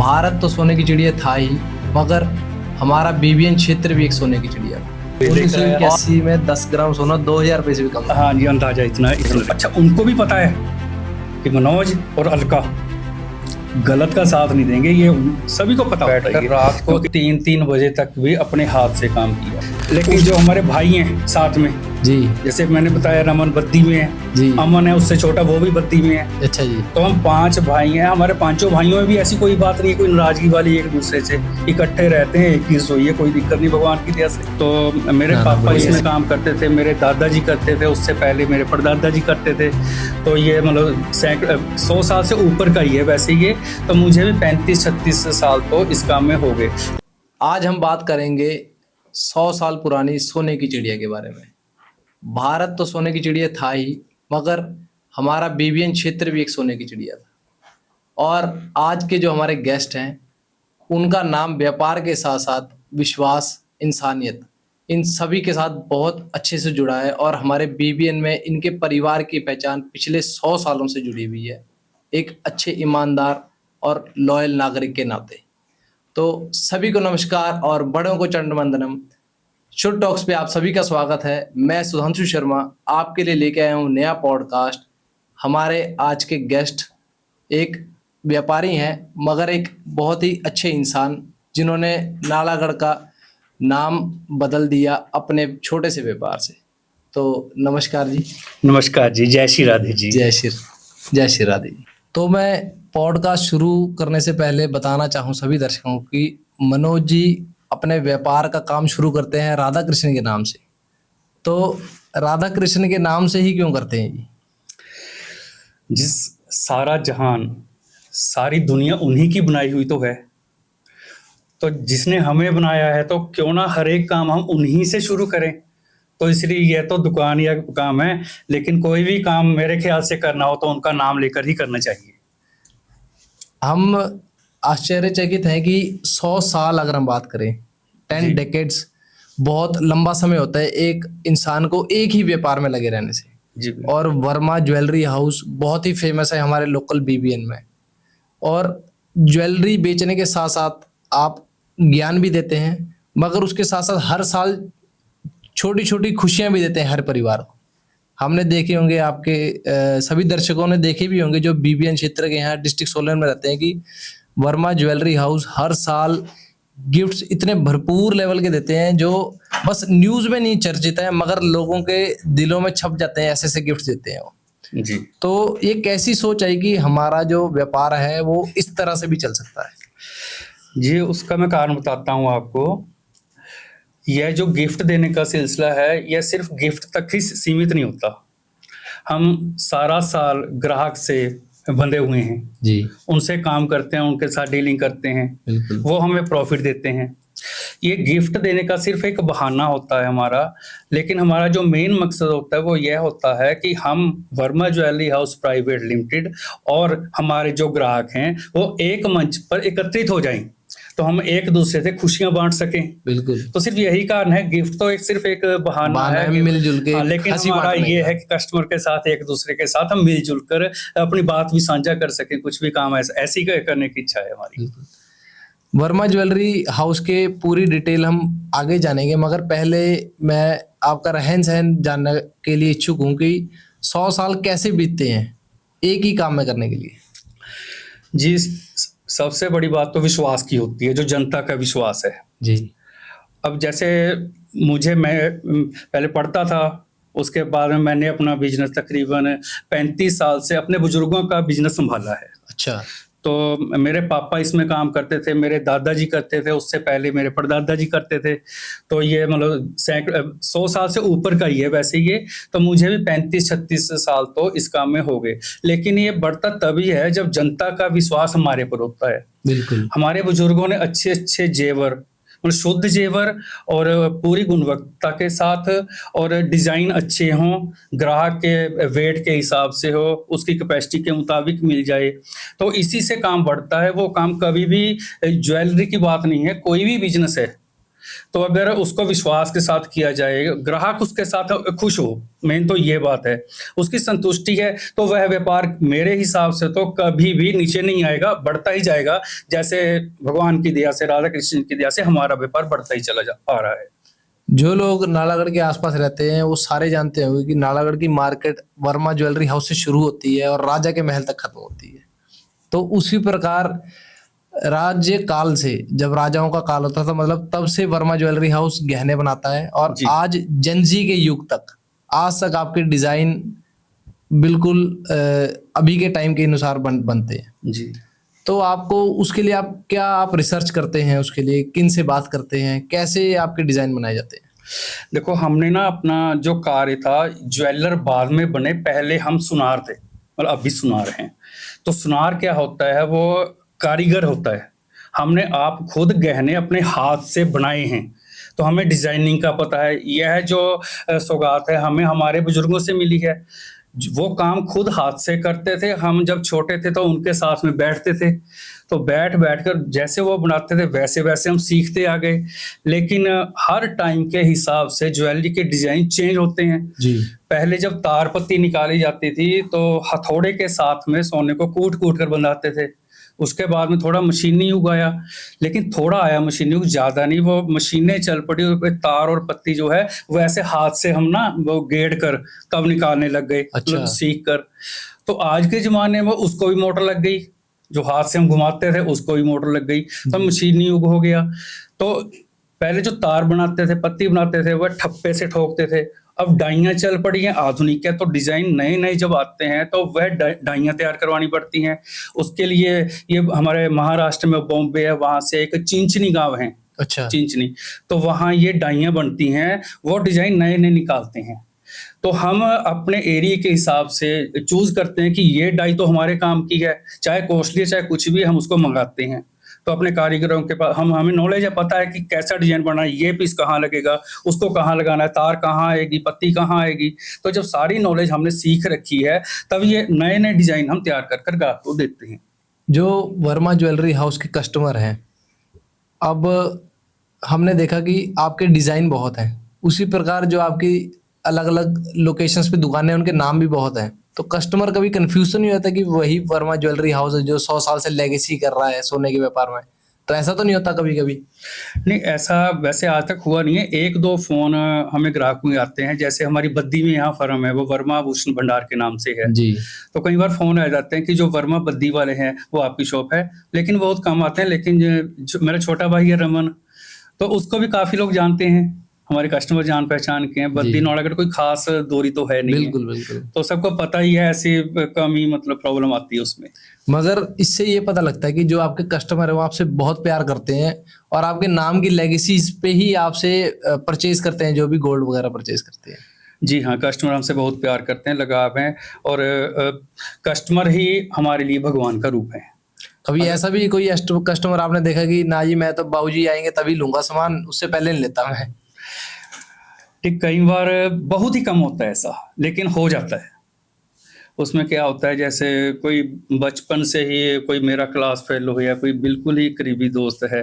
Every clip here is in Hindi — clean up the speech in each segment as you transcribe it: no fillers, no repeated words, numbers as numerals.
भारत तो सोने की चिड़िया था ही, मगर हमारा बीबीएन क्षेत्र भी एक सोने की चिड़िया था। 1981 में 10 ग्राम सोना 2000 रुपए से भी कम था। हाँ जी, अंदाजा इतना। अच्छा, उनको भी पता है कि मनोज और अलका गलत का साथ नहीं देंगे, ये सभी को पता होता है। रात को 3-3 बजे तक भी अपने हाथ से काम किया। लेकिन जो हमारे भाई हैं साथ में जी, जैसे मैंने बताया, रमन बद्दी में है जी, अमन है उससे छोटा, वो भी बद्दी में है। अच्छा जी। तो हम 5 भाई हैं। हमारे 5 भाइयों में भी ऐसी कोई बात नहीं है, कोई नाराजगी वाली, एक दूसरे से इकट्ठे रहते हैं, एक ही रसोई है, कोई दिक्कत नहीं भगवान की दया से। तो मेरे पापा इसमें काम करते थे, मेरे दादाजी करते थे, उससे पहले मेरे परदादा जी करते थे। तो ये मतलब 100 साल से ऊपर का ही है वैसे ये। तो मुझे भी 35-36 साल तो इस काम में हो गए। आज हम बात करेंगे 100 साल पुरानी सोने की चिड़िया के बारे में। भारत तो सोने की चिड़िया था ही, मगर हमारा बीबीएन क्षेत्र भी एक सोने की चिड़िया था। और आज के जो हमारे गेस्ट हैं, उनका नाम व्यापार के साथ साथ विश्वास, इंसानियत, इन सभी के साथ बहुत अच्छे से जुड़ा है। और हमारे बीबीएन में इनके परिवार की पहचान पिछले 100 सालों से जुड़ी हुई है, एक अच्छे ईमानदार और लॉयल नागरिक के नाते। तो सभी को नमस्कार और बड़ों को चंड वंदनम। शुड टॉक्स पे आप सभी का स्वागत है। मैं सुधांशु शर्मा आपके लिए लेके आया हूँ नया पॉडकास्ट। हमारे आज के गेस्ट एक व्यापारी हैं, मगर एक बहुत ही अच्छे इंसान, जिन्होंने नालागढ़ का नाम बदल दिया अपने छोटे से व्यापार से। तो नमस्कार जी। नमस्कार जी, जय श्री राधे जी। जय श्री राधे जी। तो मैं पॉडकास्ट शुरू करने से पहले बताना चाहूँ सभी दर्शकों की, मनोज जी अपने व्यापार का काम शुरू करते हैं राधा कृष्ण के नाम से। तो राधा कृष्ण के नाम से ही क्यों करते हैं जी? जिस सारा जहान, सारी दुनिया उन्हीं की बनाई हुई तो है। तो जिसने हमें बनाया है, तो क्यों ना हर एक काम हम उन्हीं से शुरू करें। तो इसलिए यह तो दुकान या काम है, लेकिन कोई भी काम मेरे ख्याल से करना हो तो उनका नाम लेकर ही करना चाहिए। हम आश्चर्यचकित हैं कि 100 साल अगर हम बात करें, 10 डेकेड्स बहुत लंबा समय होता है एक इंसान को एक ही व्यापार में लगे रहने से जी। और वर्मा ज्वेलरी हाउस बहुत ही फेमस है हमारे लोकल बीबीएन में। और ज्वेलरी बेचने के साथ साथ आप ज्ञान भी देते हैं, मगर उसके साथ साथ हर साल छोटी छोटी खुशियां भी देते हैं हर परिवार को। हमने देखे होंगे, आपके सभी दर्शकों ने देखे भी होंगे जो बीबीएन क्षेत्र के यहाँ डिस्ट्रिक्ट सोलन में रहते हैं, कि वर्मा ज्वेलरी हाउस हर साल गिफ्ट्स इतने भरपूर लेवल के देते हैं जो बस न्यूज में नहीं चर्चित है, मगर लोगों के दिलों में छप जाते हैं। ऐसे ऐसे गिफ्ट्स देते हैं वो जी। तो ये कैसी सोच आई कि हमारा जो व्यापार है वो इस तरह से भी चल सकता है? जी, उसका मैं कारण बताता हूँ आपको। यह जो गिफ्ट देने का सिलसिला है, यह सिर्फ गिफ्ट तक ही सीमित नहीं होता। हम सारा साल ग्राहक से बंधे हुए हैं जी, उनसे काम करते हैं, उनके साथ डीलिंग करते हैं, बिल्कुल। वो हमें प्रॉफिट देते हैं। ये गिफ्ट देने का सिर्फ एक बहाना होता है हमारा, लेकिन हमारा जो मेन मकसद होता है वो यह होता है कि हम Verma jewellery house private limited और हमारे जो ग्राहक हैं वो एक मंच पर एकत्रित हो जाएं, तो हम एक दूसरे से खुशियां बांट सकें। बिल्कुल। तो सिर्फ यही कारण है। गिफ्ट तो सिर्फ एक बहाना है मिलजुल के, लेकिन हमारा ये है कि कस्टमर के साथ, एक दूसरे के साथ हम मिलजुल कर अपनी बात भी साझा कर सकें। कुछ भी काम ऐसी करने की इच्छा है हमारी। वर्मा ज्वेलरी हाउस के पूरी डिटेल हम आगे जानेंगे, मगर पहले मैं आपका रहन सहन जानने के लिए इच्छुक हूँ कि 100 साल कैसे बीतते हैं एक ही काम में करने के लिए? जी, सबसे बड़ी बात तो विश्वास की होती है, जो जनता का विश्वास है जी। अब जैसे मैं पहले पढ़ता था, उसके बाद में मैंने अपना बिजनेस तकरीबन 35 साल से अपने बुजुर्गों का बिजनेस संभाला है। अच्छा। तो मेरे पापा इसमें काम करते थे, मेरे दादाजी करते थे, उससे पहले मेरे परदादाजी करते थे। तो ये मतलब 100 साल से ऊपर का ही है वैसे ये। तो मुझे भी 35-36 साल तो इस काम में हो गए। लेकिन ये बढ़ता तभी है जब जनता का विश्वास हमारे पर होता है। बिल्कुल। हमारे बुजुर्गों ने अच्छे अच्छे जेवर, शुद्ध जेवर और पूरी गुणवत्ता के साथ, और डिजाइन अच्छे हों, ग्राहक के वेट के हिसाब से हो, उसकी कैपेसिटी के मुताबिक मिल जाए, तो इसी से काम बढ़ता है। वो काम कभी भी ज्वेलरी की बात नहीं है, कोई भी बिजनेस है, तो अगर उसको विश्वास के साथ किया जाए, ग्राहक उसके साथ खुश हो, मेन तो ये बात है, उसकी संतुष्टि है, तो वह व्यापार मेरे हिसाब से तो कभी भी नीचे नहीं आएगा, बढ़ता ही जाएगा। जैसे भगवान की दया से, राधा कृष्ण की दया से हमारा व्यापार बढ़ता ही चला जा आ रहा है। जो लोग नालागढ़ के आसपास रहते हैं वो सारे जानते होंगे कि नालागढ़ की मार्केट वर्मा ज्वेलरी हाउस से शुरू होती है और राजा के महल तक खत्म होती है। तो उसी प्रकार राज्य काल से, जब राजाओं का काल होता था, मतलब तब से वर्मा ज्वेलरी हाउस गहने बनाता है और जी। आज जेनजी के युग तक, आज तक आपके डिजाइन बिल्कुल अभी के टाइम के अनुसार बनते हैं। जी। तो आपको उसके लिए आप रिसर्च करते हैं, उसके लिए किन से बात करते हैं, कैसे आपके डिजाइन बनाए जाते हैं? देखो, हमने ना अपना जो कार्य था, ज्वेलर बाद में बने, पहले हम सुनार थे, मतलब अभी सुनार हैं। तो सुनार क्या होता है, वो कारीगर होता है। हमने आप खुद गहने अपने हाथ से बनाए हैं, तो हमें डिजाइनिंग का पता है। यह जो सौगात है हमें हमारे बुजुर्गों से मिली है, वो काम खुद हाथ से करते थे। हम जब छोटे थे तो उनके साथ में बैठते थे, तो बैठ कर जैसे वो बनाते थे वैसे वैसे हम सीखते आ गए। लेकिन हर टाइम के हिसाब से ज्वेलरी के डिजाइन चेंज होते हैं। जी। पहले जब तार पत्ती निकाली जाती थी तो हथौड़े के साथ में सोने को कूट कूट कर बनाते थे। उसके बाद में थोड़ा मशीनी युग आया, लेकिन थोड़ा आया मशीनी युग, ज्यादा नहीं। वो मशीनें चल पड़ी, तार और पत्ती जो है वो ऐसे हाथ से हम ना वो गेड़ कर तब निकालने लग गए, अच्छा। मतलब सीख कर। तो आज के जमाने में उसको भी मोटर लग गई, जो हाथ से हम घुमाते थे उसको भी मोटर लग गई, तो मशीनी युग हो गया। तो पहले जो तार बनाते थे, पत्ती बनाते थे, वह ठप्पे से ठोकते थे। अब डाइयाँ चल पड़ी हैं, आधुनिक है, तो डिजाइन नए नए जब आते हैं तो वह डाइयाँ तैयार करवानी पड़ती हैं। उसके लिए ये हमारे महाराष्ट्र में बॉम्बे है, वहां से एक चिंचनी गांव है, अच्छा। चिंचनी, तो वहां ये डाइयाँ बनती हैं, वो डिजाइन नए नए निकालते हैं। तो हम अपने एरिया के हिसाब से चूज करते हैं कि ये डाई तो हमारे काम की है, चाहे कॉस्टली चाहे कुछ भी, हम उसको मंगाते हैं। तो अपने कारीगरों के पास हमें नॉलेज है, पता है कि कैसा डिजाइन बनना है, ये पीस कहाँ लगेगा, उसको कहाँ लगाना है, तार कहाँ आएगी, पत्ती कहाँ आएगी। तो जब सारी नॉलेज हमने सीख रखी है, तब ये नए नए डिजाइन हम तैयार कर ग्राहक को देते हैं। जो वर्मा ज्वेलरी हाउस के कस्टमर हैं, अब हमने देखा कि आपके डिजाइन बहुत हैं, उसी प्रकार जो आपकी अलग अलग लोकेशंस पे दुकानें हैं उनके नाम भी बहुत हैं। तो कस्टमर कभी कंफ्यूजन नहीं होता कि वही वर्मा ज्वेलरी हाउस है जो 100 साल से लेगेसी कर रहा है सोने के व्यापार में? तो ऐसा तो नहीं होता कभी कभी? नहीं, ऐसा वैसे आज तक हुआ नहीं है। एक दो फोन हमें ग्राहकों के आते हैं, जैसे हमारी बद्दी में यहाँ फर्म है, वो वर्मा आभूषण भंडार के नाम से है जी। तो कई बार फोन आ जाते हैं कि जो वर्मा बद्दी वाले हैं वो आपकी शॉप है, लेकिन बहुत कम आते हैं। लेकिन मेरा छोटा भाई है रमन, तो उसको भी काफी लोग जानते हैं, हमारे कस्टमर जान पहचान के हैं। बद्दी नालागढ़ कोई खास दूरी तो है नहीं, बिल्कुल बिल्कुल। तो सबको पता ही है, ऐसी कमी मतलब प्रॉब्लम आती है उसमें। मगर इससे ये पता लगता है कि जो आपके कस्टमर है वो आपसे बहुत प्यार करते हैं और आपके नाम की लेगेसी पे ही आपसे परचेज करते हैं, जो भी गोल्ड वगैरह परचेज करते हैं। जी हाँ, कस्टमर हमसे बहुत प्यार करते हैं, लगाव है, और कस्टमर ही हमारे लिए भगवान का रूप है। कभी ऐसा भी कोई कस्टमर आपने देखा कि ना जी मैं तो बाबूजी आएंगे तभी लूंगा सामान, उससे पहले नहीं लेता मैं? ठीक, कई बार बहुत ही कम होता है ऐसा, लेकिन हो जाता है। उसमें क्या होता है, जैसे कोई बचपन से ही कोई मेरा क्लास फेलो या कोई बिल्कुल ही करीबी दोस्त है,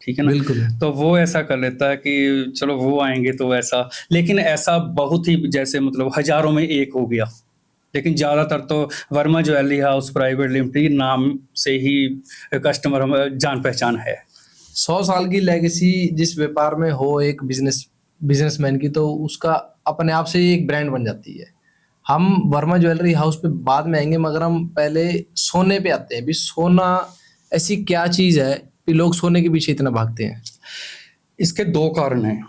ठीक है ना, बिल्कुल। तो वो ऐसा कर लेता है कि चलो वो आएंगे तो ऐसा। लेकिन ऐसा बहुत ही, जैसे मतलब हजारों में एक हो गया। लेकिन ज्यादातर तो Verma jewellery house private limited नाम से ही कस्टमर हम जान पहचान है। 100 साल की लेगेसी जिस व्यापार में हो एक बिजनेसमैन की, तो उसका अपने आप से ही एक ब्रांड बन जाती है। हम वर्मा ज्वेलरी हाउस पे बाद में आएंगे, मगर हम पहले सोने पे आते हैं। भी सोना ऐसी क्या चीज है कि लोग सोने के पीछे इतना भागते हैं? इसके दो कारण हैं।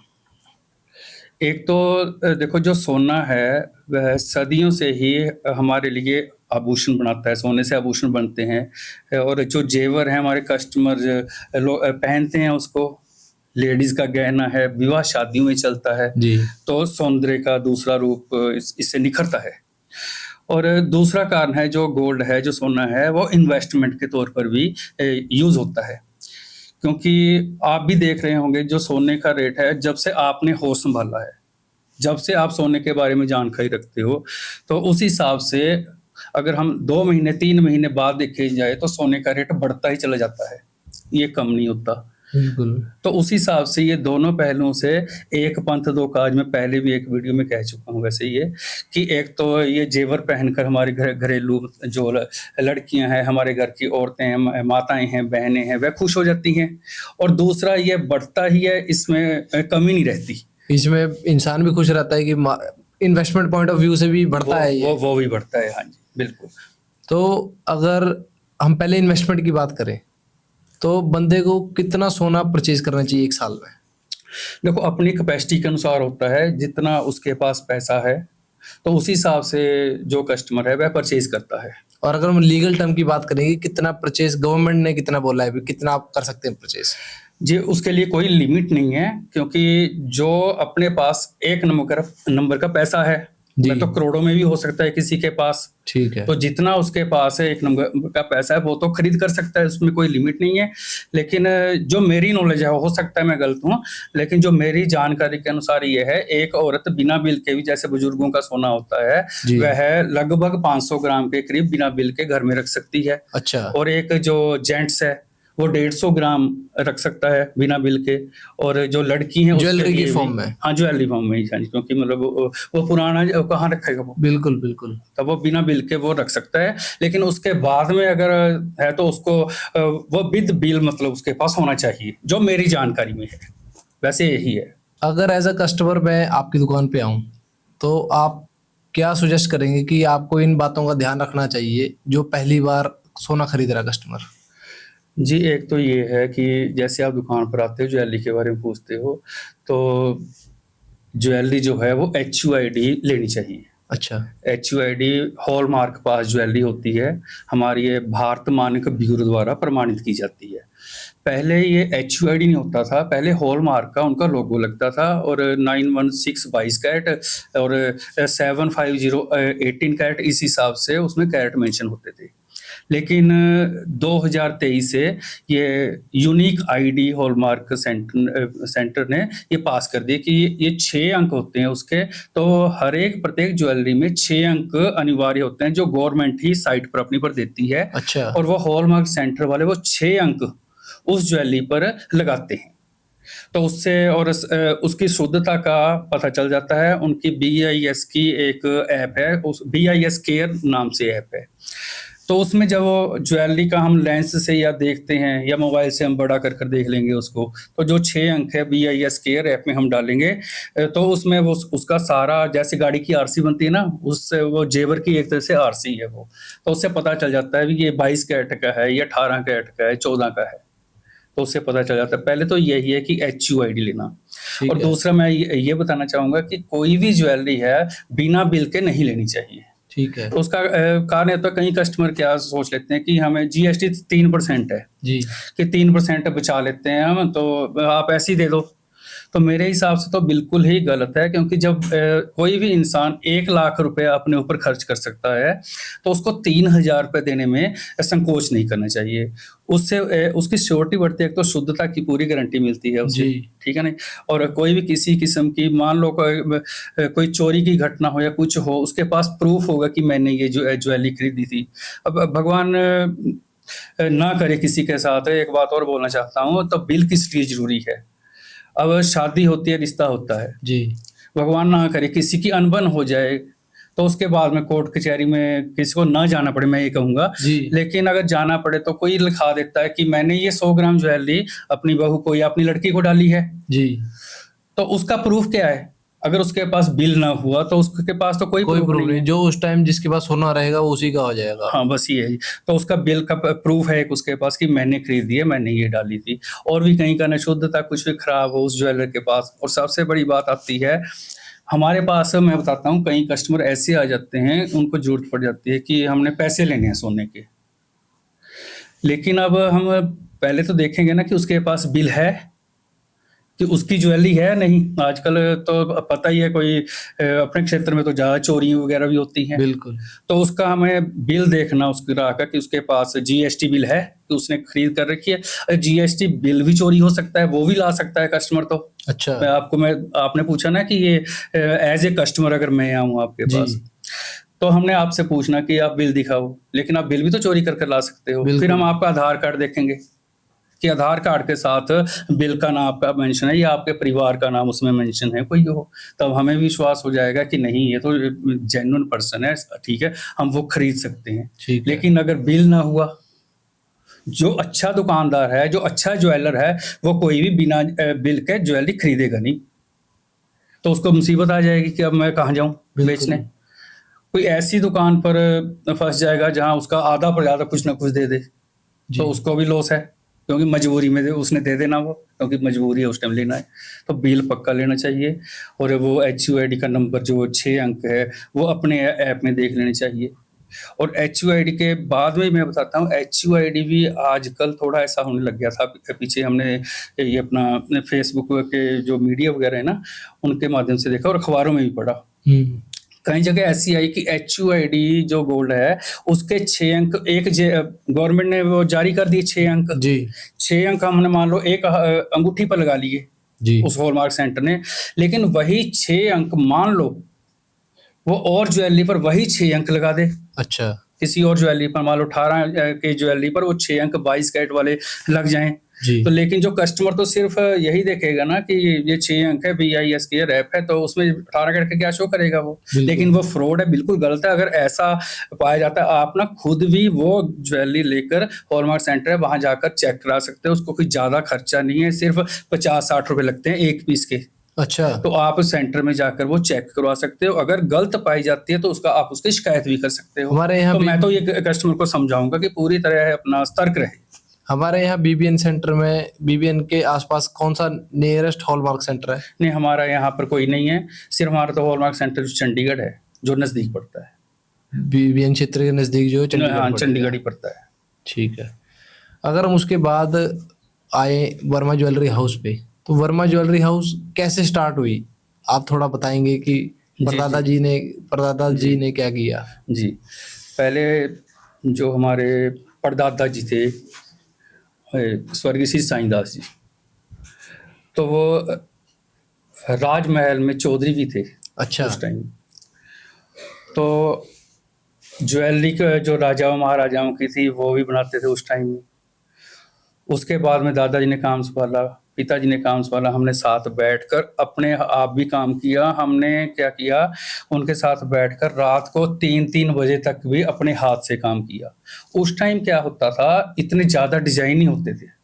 एक तो देखो, जो सोना है वह सदियों से ही हमारे लिए आभूषण बनाता है, सोने से आभूषण बनते हैं। और जो जेवर है हमारे कस्टमर पहनते हैं उसको, लेडीज का गहना है, विवाह शादियों में चलता है जी। तो सौंदर्य का दूसरा रूप इससे निखरता है। और दूसरा कारण है, जो गोल्ड है, जो सोना है, वो इन्वेस्टमेंट के तौर पर भी यूज होता है। क्योंकि आप भी देख रहे होंगे, जो सोने का रेट है, जब से आपने होश संभाला है, जब से आप सोने के बारे में जानकारी रखते हो, तो उस हिसाब से अगर हम 2 महीने 3 महीने बाद देखे जाए तो सोने का रेट बढ़ता ही चला जाता है, ये कम नहीं होता। बिल्कुल। तो उस हिसाब से ये दोनों पहलुओं से एक पंथ दो काज, मैं पहले भी एक वीडियो में कह चुका हूँ वैसे ये, कि एक तो ये जेवर पहनकर हमारे घरेलू जो लड़कियां हैं, हमारे घर की औरतें हैं, माताएं हैं, बहनें हैं, वह खुश हो जाती हैं। और दूसरा ये बढ़ता ही है, इसमें कमी नहीं रहती। इसमें इंसान भी खुश रहता है कि इन्वेस्टमेंट पॉइंट ऑफ व्यू से भी बढ़ता है ये। वो भी बढ़ता है, हाँ जी बिल्कुल। तो अगर हम पहले इन्वेस्टमेंट की बात करें तो बंदे को कितना सोना परचेज करना चाहिए एक साल में? देखो अपनी कैपेसिटी के अनुसार होता है, जितना उसके पास पैसा है तो उसी हिसाब से जो कस्टमर है वह परचेज करता है। और अगर हम लीगल टर्म की बात करेंगे, कितना परचेज गवर्नमेंट ने कितना बोला है, कितना आप कर सकते हैं परचेज? जी उसके लिए कोई लिमिट नहीं है, क्योंकि जो अपने पास एक नंबर का पैसा है, वह तो करोड़ों में भी हो सकता है किसी के पास। ठीक है। तो जितना उसके पास है एक नंबर का पैसा है वो तो खरीद कर सकता है, उसमें कोई लिमिट नहीं है। लेकिन जो मेरी नॉलेज है, हो सकता है मैं गलत हूँ, लेकिन जो मेरी जानकारी के अनुसार ये है, एक औरत बिना बिल के भी, जैसे बुजुर्गों का सोना होता है, वह लगभग 500 ग्राम के करीब बिना बिल के घर में रख सकती है। अच्छा। और एक जो जेंट्स है वो 150 ग्राम रख सकता है बिना बिल के। और जो लड़की है ज्वेलरी की फॉर्म में, हाँ ज्वेलरी फॉर्म में ही, क्योंकि मतलब वो पुराना कहाँ रखेगा वो। बिल्कुल बिल्कुल। तब वो बिना बिल के वो रख सकता है। लेकिन उसके बाद में अगर है तो उसको वो विद बिल मतलब उसके पास होना चाहिए, जो मेरी जानकारी में है, वैसे यही है। अगर एज अ कस्टमर मैं आपकी दुकान पे आऊँ तो आप क्या सुजेस्ट करेंगे कि आपको इन बातों का ध्यान रखना चाहिए जो पहली बार सोना खरीद रहा कस्टमर? जी एक तो ये है कि जैसे आप दुकान पर आते हो, ज्वेलरी के बारे में पूछते हो, तो ज्वेलरी जो है वो HUID लेनी चाहिए। अच्छा। HUID हॉलमार्क पास ज्वेलरी होती है, हमारी ये भारत मानक ब्यूरो द्वारा प्रमाणित की जाती है। पहले ये HUID नहीं होता था, पहले हॉलमार्क का उनका लोगो लगता था, और 916 22 कैरेट और 750 18 कैरेट, इस हिसाब से उसमें कैरेट मेंशन होते थे। लेकिन 2023 से ये यूनिक ID हॉलमार्क सेंटर ने ये पास कर दिया कि ये 6 अंक होते हैं उसके, तो हर एक प्रत्येक ज्वेलरी में 6 अंक अनिवार्य होते हैं, जो गवर्नमेंट ही साइट पर अपनी पर देती है। अच्छा। और वो हॉलमार्क सेंटर वाले वो 6 अंक उस ज्वेलरी पर लगाते हैं, तो उससे और उसकी शुद्धता का पता चल जाता है। उनकी BIS की एक ऐप है, उस BIS केयर नाम से ऐप है। तो उसमें जब ज्वेलरी का हम लेंस से या देखते हैं या मोबाइल से हम बड़ा कर कर देख लेंगे उसको, तो जो 6 अंक है BIS केयर ऐप में हम डालेंगे, तो उसमें वो उसका सारा, जैसे गाड़ी की RC बनती है ना, उससे वो जेवर की एक तरह से RC है वो, तो उससे पता चल जाता है कि ये 22 कैरेट का है, या 18 कैरेट का है, 14 का है, तो उससे पता चल जाता है। पहले तो यही है कि HUID लेना। और दूसरा मैं ये बताना चाहूंगा कि कोई भी ज्वेलरी है बिना बिल के नहीं लेनी चाहिए। ठीक है। तो उसका कारण है, तो कई कस्टमर क्या सोच लेते हैं कि हमें GST 3% है जी, कि 3% बचा लेते हैं हम, तो आप ऐसे ही दे दो। तो मेरे हिसाब से तो बिल्कुल ही गलत है, क्योंकि जब कोई भी इंसान 1 लाख रुपए अपने ऊपर खर्च कर सकता है, तो उसको 3,000 रुपए देने में संकोच नहीं करना चाहिए। उससे उसकी श्योरिटी बढ़ती है, एक तो शुद्धता की पूरी गारंटी मिलती है उसे, ठीक है नहीं। और कोई भी किसी किस्म की, मान लो कोई चोरी की घटना हो या कुछ हो, उसके पास प्रूफ होगा कि मैंने ये जो ज्वेलरी खरीदी थी। अब भगवान ना करे किसी के साथ, एक बात और बोलना चाहता हूँ, तो बिल किस लिए जरूरी है? अब शादी होती है, रिश्ता होता है जी, भगवान ना करे किसी की अनबन हो जाए, तो उसके बाद में कोर्ट कचहरी में किसी को ना जाना पड़े, मैं ये कहूंगा। लेकिन अगर जाना पड़े तो कोई लिखा देता है कि मैंने ये 100 ग्राम ज्वेलरी अपनी बहू को या अपनी लड़की को डाली है जी, तो उसका प्रूफ क्या है? अगर उसके पास बिल ना हुआ तो उसके पास तो कोई प्रूफ नहीं। जो उस टाइम जिसके पास सोना रहेगा वो उसी का हो जाएगा। हाँ बस ये है, तो उसका बिल का प्रूफ है उसके पास कि मैंने खरीदी है, मैंने ये डाली थी। और भी कहीं का न शुद्धता कुछ भी खराब हो उस ज्वेलर के पास। और सबसे बड़ी बात आती है हमारे पास, मैं बताता हूँ, कई कस्टमर ऐसे आ जाते हैं, उनको जरूरत पड़ जाती है कि हमने पैसे लेने हैं सोने के, लेकिन अब हम पहले तो देखेंगे ना कि उसके पास बिल है, कि उसकी ज्वेलरी है नहीं। आजकल तो पता ही है, कोई अपने क्षेत्र में तो ज्यादा चोरी वगैरह भी होती हैं। बिल्कुल। तो उसका हमें बिल देखना उसके ग्राहक का, कि उसके पास GST बिल है कि उसने खरीद कर रखी है। GST बिल भी चोरी हो सकता है, वो भी ला सकता है कस्टमर। तो अच्छा, आपने पूछा ना कि ये एज ए कस्टमर अगर मैं आऊँ आपके पास, तो हमने आपसे पूछना कि आप बिल दिखाओ, लेकिन आप बिल भी तो चोरी कर ला सकते हो। फिर हम आपका आधार कार्ड देखेंगे, कि आधार कार्ड के साथ बिल का नाम आपका मेंशन है या आपके परिवार का नाम उसमें मेंशन है कोई हो, तब हमें विश्वास हो जाएगा कि नहीं ये तो जेन्युइन पर्सन है, ठीक है, हम वो खरीद सकते हैं। ठीक है। लेकिन अगर बिल ना हुआ, जो अच्छा दुकानदार है, जो अच्छा ज्वेलर है, वो कोई भी बिना बिल के ज्वेलरी खरीदेगा नहीं, तो उसको मुसीबत आ जाएगी कि अब मैं कहाँ जाऊँ बेचने। कोई ऐसी दुकान पर फंस जाएगा जहाँ उसका आधा पर ज़्यादा कुछ ना कुछ दे दे, जी। तो उसको भी लॉस है, क्योंकि मजबूरी में उसने दे देना वो, क्योंकि मजबूरी है उस टाइम लेना है। तो बिल पक्का लेना चाहिए, और वो HUID का नंबर जो 6 अंक है वो अपने ऐप में देख लेनी चाहिए। और HUID के बाद में मैं बताता हूँ, HUID भी आजकल थोड़ा ऐसा होने लग गया था। पीछे हमने ये अपना फेसबुक के जो मीडिया वगैरह है ना, उनके माध्यम से देखा और अखबारों में भी पढ़ा। कई जगह ऐसी आई कि HUID जो गोल्ड है उसके 6 अंक, एक गवर्नमेंट ने वो जारी कर दिए 6 अंक जी। 6 अंक हमने मान लो एक अंगूठी पर लगा लिए जी। उस हॉलमार्क सेंटर ने, लेकिन वही 6 अंक मान लो वो और ज्वेलरी पर वही 6 अंक लगा दे। अच्छा। किसी और ज्वेलरी पर मान लो 18 के ज्वेलरी पर वो 6 अंक 22 कैरेट वाले लग जाएं, जी। तो लेकिन जो कस्टमर तो सिर्फ यही देखेगा ना कि ये 6 अंक है, BIS की रैप है, तो उसमें 18 कैरेट का क्या शो करेगा वो। लेकिन वो फ्रॉड है, बिल्कुल गलत है। अगर ऐसा पाया जाता है, आप ना खुद भी वो ज्वेलरी लेकर हॉलमार्क सेंटर है वहां जाकर चेक करा सकते हो। उसको कोई ज्यादा खर्चा नहीं है, सिर्फ 50-60 रुपए लगते हैं एक पीस के। अच्छा। तो आप सेंटर में जाकर वो चेक करवा सकते हो। अगर गलत पाई जाती है तो उसका आप उसकी शिकायत भी कर सकते हो। हमारे यहाँ तो मैं तो ये कस्टमर को समझाऊंगा कि पूरी तरह है अपना सतर्क रहे। हमारे यहाँ BBN सेंटर में, BBN के आसपास कौन सा नियरेस्ट हॉलमार्क सेंटर है? नहीं, हमारा यहाँ पर कोई नहीं है, सिर्फ हमारा तो हॉलमार्क सेंटर जो चंडीगढ़ है, जो नजदीक पड़ता है। BBN क्षेत्र के नजदीक जो चंडीगढ़ ही पड़ता है। ठीक है। अगर हम उसके बाद आए वर्मा ज्वेलरी हाउस पे, तो वर्मा ज्वेलरी हाउस कैसे स्टार्ट हुई, आप थोड़ा बताएंगे कि परदादा जी ने क्या किया? जी, पहले जो हमारे परदादा जी थे स्वर्गीय श्री साईंदास जी, तो वो राजमहल में चौधरी भी थे। अच्छा। उस टाइम तो ज्वेलरी का जो राजाओं महाराजाओं की थी वो भी बनाते थे उस टाइम में। उसके बाद में दादाजी ने काम संभाला, पिताजी ने काम संभाला, हमने साथ बैठकर अपने आप भी काम किया। हमने क्या किया, उनके साथ बैठकर रात को 3-3 बजे तक भी अपने हाथ से काम किया। उस टाइम क्या होता था, इतने ज़्यादा डिजाइन नहीं होते थे।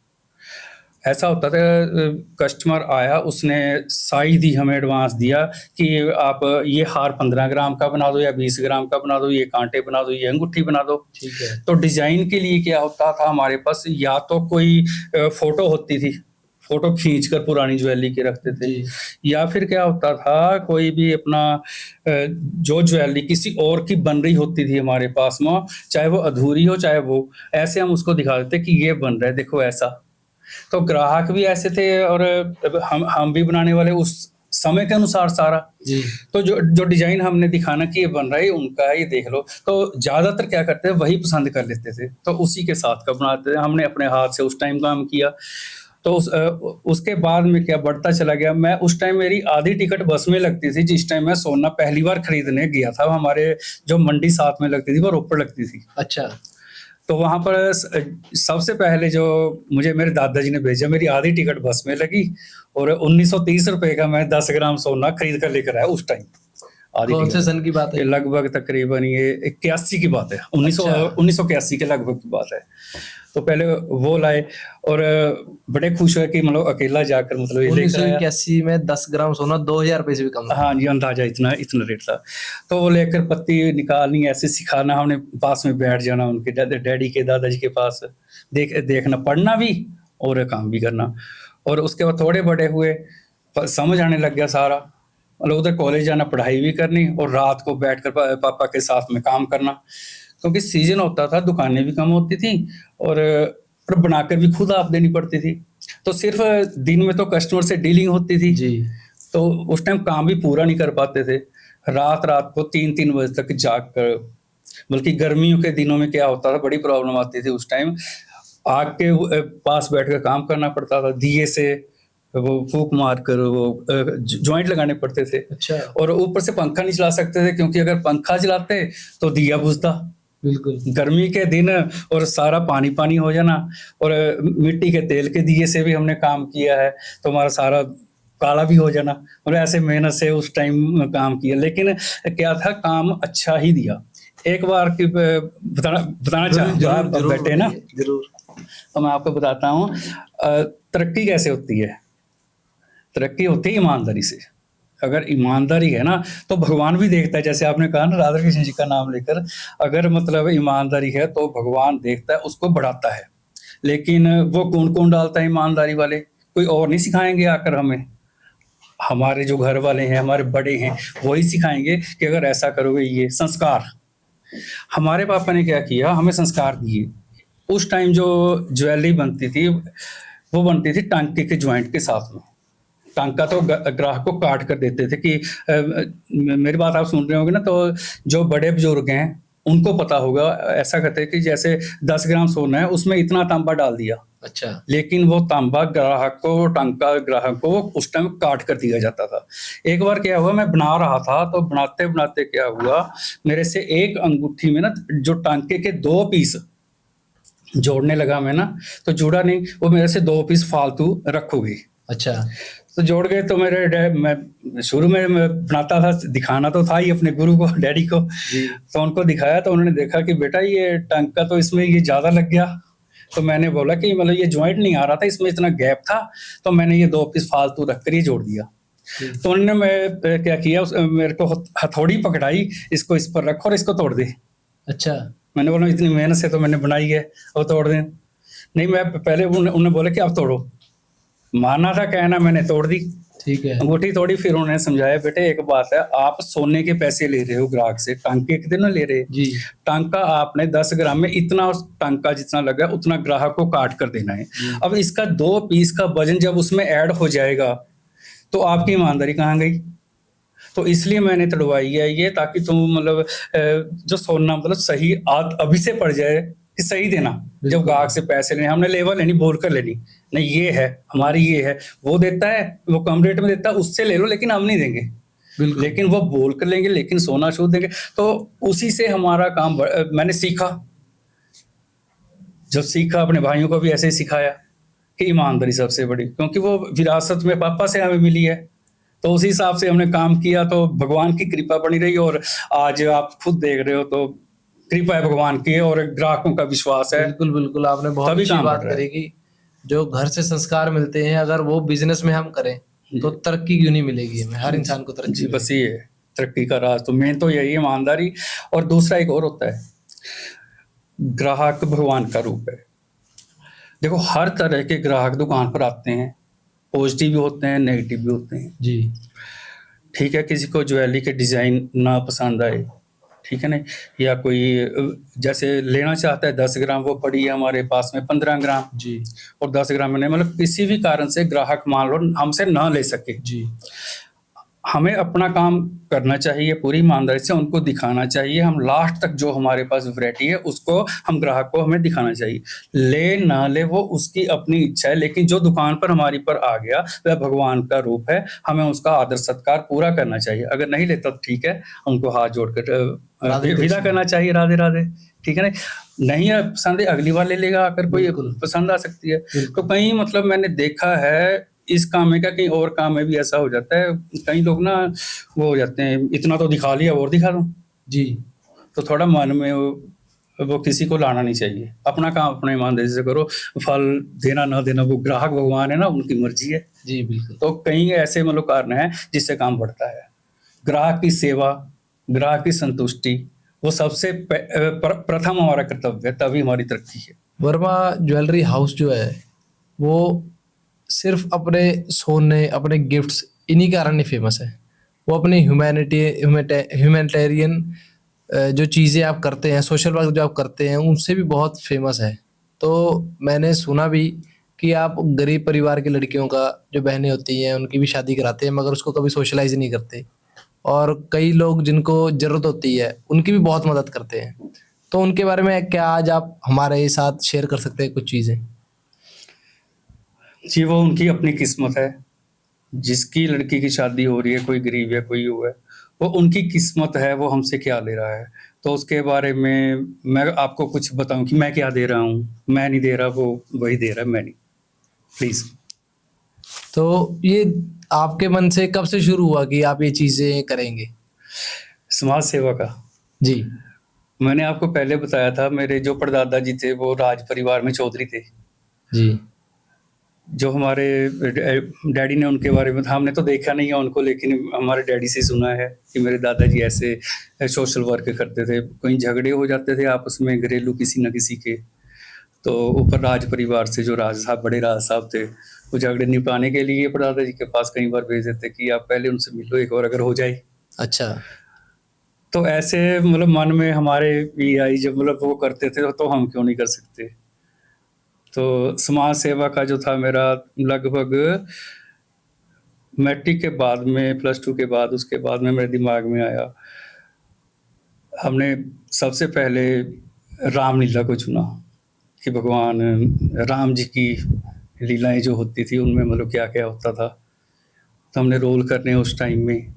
ऐसा होता था, कस्टमर आया, उसने साई दी, हमें एडवांस दिया कि आप ये हार 15 ग्राम का बना दो या 20 ग्राम का बना दो, ये कांटे बना दो, ये अंगूठी बना दो। ठीक है। तो डिजाइन के लिए क्या होता था, हमारे पास या तो कोई फोटो होती थी, फोटो खींचकर पुरानी ज्वेलरी के रखते थे, या फिर क्या होता था, कोई भी अपना जो ज्वेलरी किसी और की बन रही होती थी हमारे पास में, चाहे वो अधूरी हो चाहे वो, ऐसे हम उसको दिखा देते कि ये बन रहा है, देखो ऐसा। तो ग्राहक भी ऐसे थे और हम भी बनाने वाले उस समय के अनुसार सारा। जी। तो जो डिजाइन हमने दिखाना कि ये बन रहा है उनका है, ये देख लो। तो ज्यादातर क्या करते हैं, वही पसंद कर लेते थे, तो उसी के साथ का बनाते थे। हमने अपने हाथ से उस टाइम काम किया। तो उसके बाद में क्या बढ़ता चला गया। मैं उस टाइम मेरी आधी टिकट बस में लगती थी। जिस टाइम मैं सोना पहली बार खरीदने गया था, हमारे जो मंडी साथ में लगती थी वो रोपड़ लगती थी। अच्छा। तो वहां पर सबसे पहले जो मुझे मेरे दादाजी ने भेजा, मेरी आधी टिकट बस में लगी और 1930 रुपए का मैं 10 ग्राम सोना खरीद कर लेकर आया उस टाइम। कौन से सन की बात है? लगभग तकरीबन ये 81 की बात है, 1981 के लगभग की बात है। तो पहले वो लाए और बड़े खुश हुए कि मतलब अकेला जाकर मतलब 1981 में 10 ग्राम सोना 2000 रुपए से भी कम। हाँ जी, अंदाजा इतना रेट था। तो वो लेकर पत्ती निकालनी, ऐसे सिखाना, हमने पास में बैठ जाना उनके डैडी के, दादाजी के पास, देखना, पढ़ना भी और काम भी करना। और उसके बाद थोड़े बड़े हुए, समझ आने लग गया सारा, मतलब उधर कॉलेज जाना, पढ़ाई भी करनी और रात को बैठकर पापा के साथ में काम करना। क्योंकि सीजन होता था, दुकानें भी कम होती थी और बनाकर भी खुद आप देनी पड़ती थी। तो सिर्फ दिन में तो कस्टमर से डीलिंग होती थी जी, तो उस टाइम काम भी पूरा नहीं कर पाते थे। रात को 3-3 बजे तक जाग कर, बल्कि गर्मियों के दिनों में क्या होता था, बड़ी प्रॉब्लम आती थी उस टाइम। आग के पास बैठकर काम करना पड़ता था, दिए से वो फूक मार कर वो जॉइंट लगाने पड़ते थे। अच्छा। और ऊपर से पंखा नहीं चला सकते थे, क्योंकि अगर पंखा चलाते तो दिया बुझता, बिल्कुल। गर्मी के दिन और सारा पानी पानी हो जाना, और मिट्टी के तेल के दिए से भी हमने काम किया है, तो हमारा सारा काला भी हो जाना। मतलब ऐसे मेहनत से उस टाइम काम किया, लेकिन क्या था, काम अच्छा ही दिया। एक बार की बताना चाहूंगा, आप बैठे ना, जरूर। तो मैं आपको बताता हूँ तरक्की कैसे होती है। तरक्की होती है ईमानदारी से। अगर ईमानदारी है ना, तो भगवान भी देखता है। जैसे आपने कहा ना, राधा कृष्ण जी का नाम लेकर, अगर मतलब ईमानदारी है तो भगवान देखता है, उसको बढ़ाता है। लेकिन वो कौन कौन डालता है ईमानदारी वाले? कोई और नहीं सिखाएंगे आकर हमें। हमारे जो घर वाले हैं, हमारे बड़े हैं, वही सिखाएंगे कि अगर ऐसा करोगे। ये संस्कार हमारे पापा ने क्या किया, हमें संस्कार दिए। उस टाइम जो ज्वेलरी बनती थी, वो बनती थी टांके के ज्वाइंट के साथ में। टांका तो ग्राहक को काट कर देते थे कि मेरी बात आप सुन रहे होंगे ना, तो जो बड़े बुजुर्ग हैं उनको पता होगा। ऐसा करते हैं कि जैसे 10 ग्राम सोना है, उसमें इतना तांबा डाल दिया। अच्छा। लेकिन वो तांबा ग्राहक को, टांका ग्राहक को उस टाइम काट कर दिया जाता था। एक बार क्या हुआ, मैं बना रहा था, तो बनाते बनाते क्या हुआ, मेरे से एक अंगूठी में ना जो टांके के 2 पीस जोड़ने लगा मैं ना, तो जुड़ा नहीं, वो मेरे से 2 पीस फालतू रखोगे। अच्छा। तो जोड़ गए। तो मैं शुरू में मैं बनाता था, दिखाना तो था ही अपने गुरु को, डैडी को। तो उनको दिखाया, तो उन्होंने देखा कि बेटा ये टांका तो इसमें ये ज्यादा लग गया। तो मैंने बोला कि मतलब ये ज्वाइंट नहीं आ रहा था, इसमें इतना गैप था, तो मैंने ये 2 पीस फालतू रखकर ये जोड़ दिया। तो उन्होंने मैं क्या किया, मेरे को हथौड़ी पकड़ाई, इसको इस पर रखो और इसको तोड़ दे। अच्छा। मैंने बोला इतनी मेहनत से तो मैंने बनाई है, और तोड़ दें। नहीं, मैं पहले उन्होंने बोला कि आप तोड़ो। माना था कहना, मैंने तोड़ दी। ठीक है। अंगूठी तोड़ी। फिर उन्होंने समझाया, बेटे एक बात है, आप सोने के पैसे ले रहे हो ग्राहक से, टांके कितने ले रहे? जी। टांका आपने 10 ग्राम में इतना, टांका जितना लगा उतना ग्राहक को काट कर देना है। अब इसका 2 पीस का वजन जब उसमें ऐड हो जाएगा, तो आपकी ईमानदारी कहाँ गई? तो इसलिए मैंने तड़वाई है ये, ताकि तुम मतलब जो सोना मतलब सही अभी से पड़ जाए कि सही देना। जब ग्राहक से पैसे लेने, हमने लेवल लेनी, बोल कर लेनी, नहीं ये है हमारी, ये है। वो देता है, वो कम रेट में देता है, उससे ले लो, लेकिन हम नहीं देंगे। लेकिन वो बोल कर लेंगे, लेकिन सोना शुद्ध देंगे। तो उसी से हमारा काम मैंने सीखा। जब सीखा, अपने भाइयों को भी ऐसे ही सिखाया कि ईमानदारी सबसे बड़ी, क्योंकि वो विरासत में पापा से हमें मिली है। तो उसी हिसाब से हमने काम किया, तो भगवान की कृपा बनी रही। और आज आप खुद देख रहे हो, तो कृपा है भगवान की, और ग्राहकों का विश्वास है। बिल्कुल बिल्कुल, आपने बहुत अच्छी बात करी कि जो घर से संस्कार मिलते हैं, अगर वो बिजनेस में हम करें तो तरक्की क्यों नहीं मिलेगी हमें? हर इंसान को तरक्की। जी, बस ये है तरक्की का राज। तो मेन तो यही है, ईमानदारी। और दूसरा एक और होता है, ग्राहक भगवान का रूप है। देखो, हर तरह के ग्राहक दुकान पर आते हैं, पॉजिटिव भी होते हैं, नेगेटिव भी होते हैं। जी। ठीक है, किसी को ज्वेलरी के डिजाइन ना पसंद आए, ठीक है ना, या कोई जैसे लेना चाहता है 10 ग्राम, वो पड़ी है हमारे पास में 15 ग्राम। जी। और 10 ग्राम में नहीं, मतलब किसी भी कारण से ग्राहक मान लो हमसे ना ले सके। जी। हमें अपना काम करना चाहिए पूरी ईमानदारी से, उनको दिखाना चाहिए। हम लास्ट तक जो हमारे पास वैरायटी है उसको हम ग्राहक को हमें दिखाना चाहिए। ले ना ले वो उसकी अपनी इच्छा है, लेकिन जो दुकान पर हमारी पर आ गया वह भगवान का रूप है, हमें उसका आदर सत्कार पूरा करना चाहिए। अगर नहीं लेता तो ठीक है, उनको हाथ जोड़कर विदा करना चाहिए, राधे राधे, ठीक है ना। नहीं है पसंद है, अगली बार ले लेगा, अगर कोई पसंद आ सकती है। तो कहीं मतलब मैंने देखा है इस काम में, क्या कहीं और काम में भी ऐसा हो जाता है, कई लोग ना वो हो जाते हैं, इतना तो दिखा लिया और दिखा दूं। जी। तो थोड़ा मन में वो किसी को लाना नहीं चाहिए। अपना काम अपने ईमानदारी से करो, फल देना ना देना वो ग्राहक भगवान है ना, उनकी मर्जी है। जी बिल्कुल। तो कई ऐसे मतलब कारण है जिससे काम बढ़ता है। ग्राहक की सेवा, ग्राहक की संतुष्टि, वो सबसे प्रथम हमारा कर्तव्य है, तभी हमारी तरक्की है। वर्मा ज्वेलरी हाउस जो है वो सिर्फ अपने सोने, अपने गिफ्ट्स, इन्हीं कारण नहीं फेमस है। वो अपनी ह्यूमैनिटेरियन जो चीज़ें आप करते हैं, सोशल वर्क जो आप करते हैं, उनसे भी बहुत फेमस है। तो मैंने सुना भी कि आप गरीब परिवार की लड़कियों का, जो बहनें होती हैं, उनकी भी शादी कराते हैं, मगर उसको कभी सोशलाइज नहीं करते। और कई लोग जिनको ज़रूरत होती है उनकी भी बहुत मदद करते हैं। तो उनके बारे में क्या आज आप हमारे साथ शेयर कर सकते हैं कुछ चीज़ें? जी, वो उनकी अपनी किस्मत है। जिसकी लड़की की शादी हो रही है, कोई गरीब है, कोई हुआ है, वो उनकी किस्मत है, वो हमसे क्या ले रहा है। तो उसके बारे में मैं आपको कुछ बताऊं कि मैं क्या दे रहा हूँ? मैं नहीं दे रहा, वो वही दे रहा है, मैं नहीं। प्लीज। तो ये आपके मन से कब से शुरू हुआ कि आप ये चीजें करेंगे? समाज सेवा का जी मैंने आपको पहले बताया था, मेरे जो परदादा जी थे वो राज परिवार में चौधरी थे। जी जो हमारे डैडी ने उनके बारे में, हमने तो देखा नहीं है उनको, लेकिन हमारे डैडी से सुना है कि मेरे दादाजी ऐसे सोशल वर्क करते थे। कहीं झगड़े हो जाते थे आपस में घरेलू किसी न किसी के, तो ऊपर राज परिवार से जो राज साहब, बड़े राज साहब थे, वो झगड़े निपटाने के लिए परदादा जी के पास कई बार भेज देते कि आप पहले उनसे मिलो एक बार, अगर हो जाए। अच्छा। तो ऐसे मतलब मन में हमारे भी आई, जब मतलब वो करते थे तो हम क्यों नहीं कर सकते। तो समाज सेवा का जो था मेरा, लगभग मैट्रिक के बाद में, +2 के बाद, उसके बाद में मेरे दिमाग में आया। हमने सबसे पहले रामलीला को चुना कि भगवान राम जी की लीलाएं जो होती थी उनमें मतलब क्या क्या होता था, तो हमने रोल करने उस टाइम में।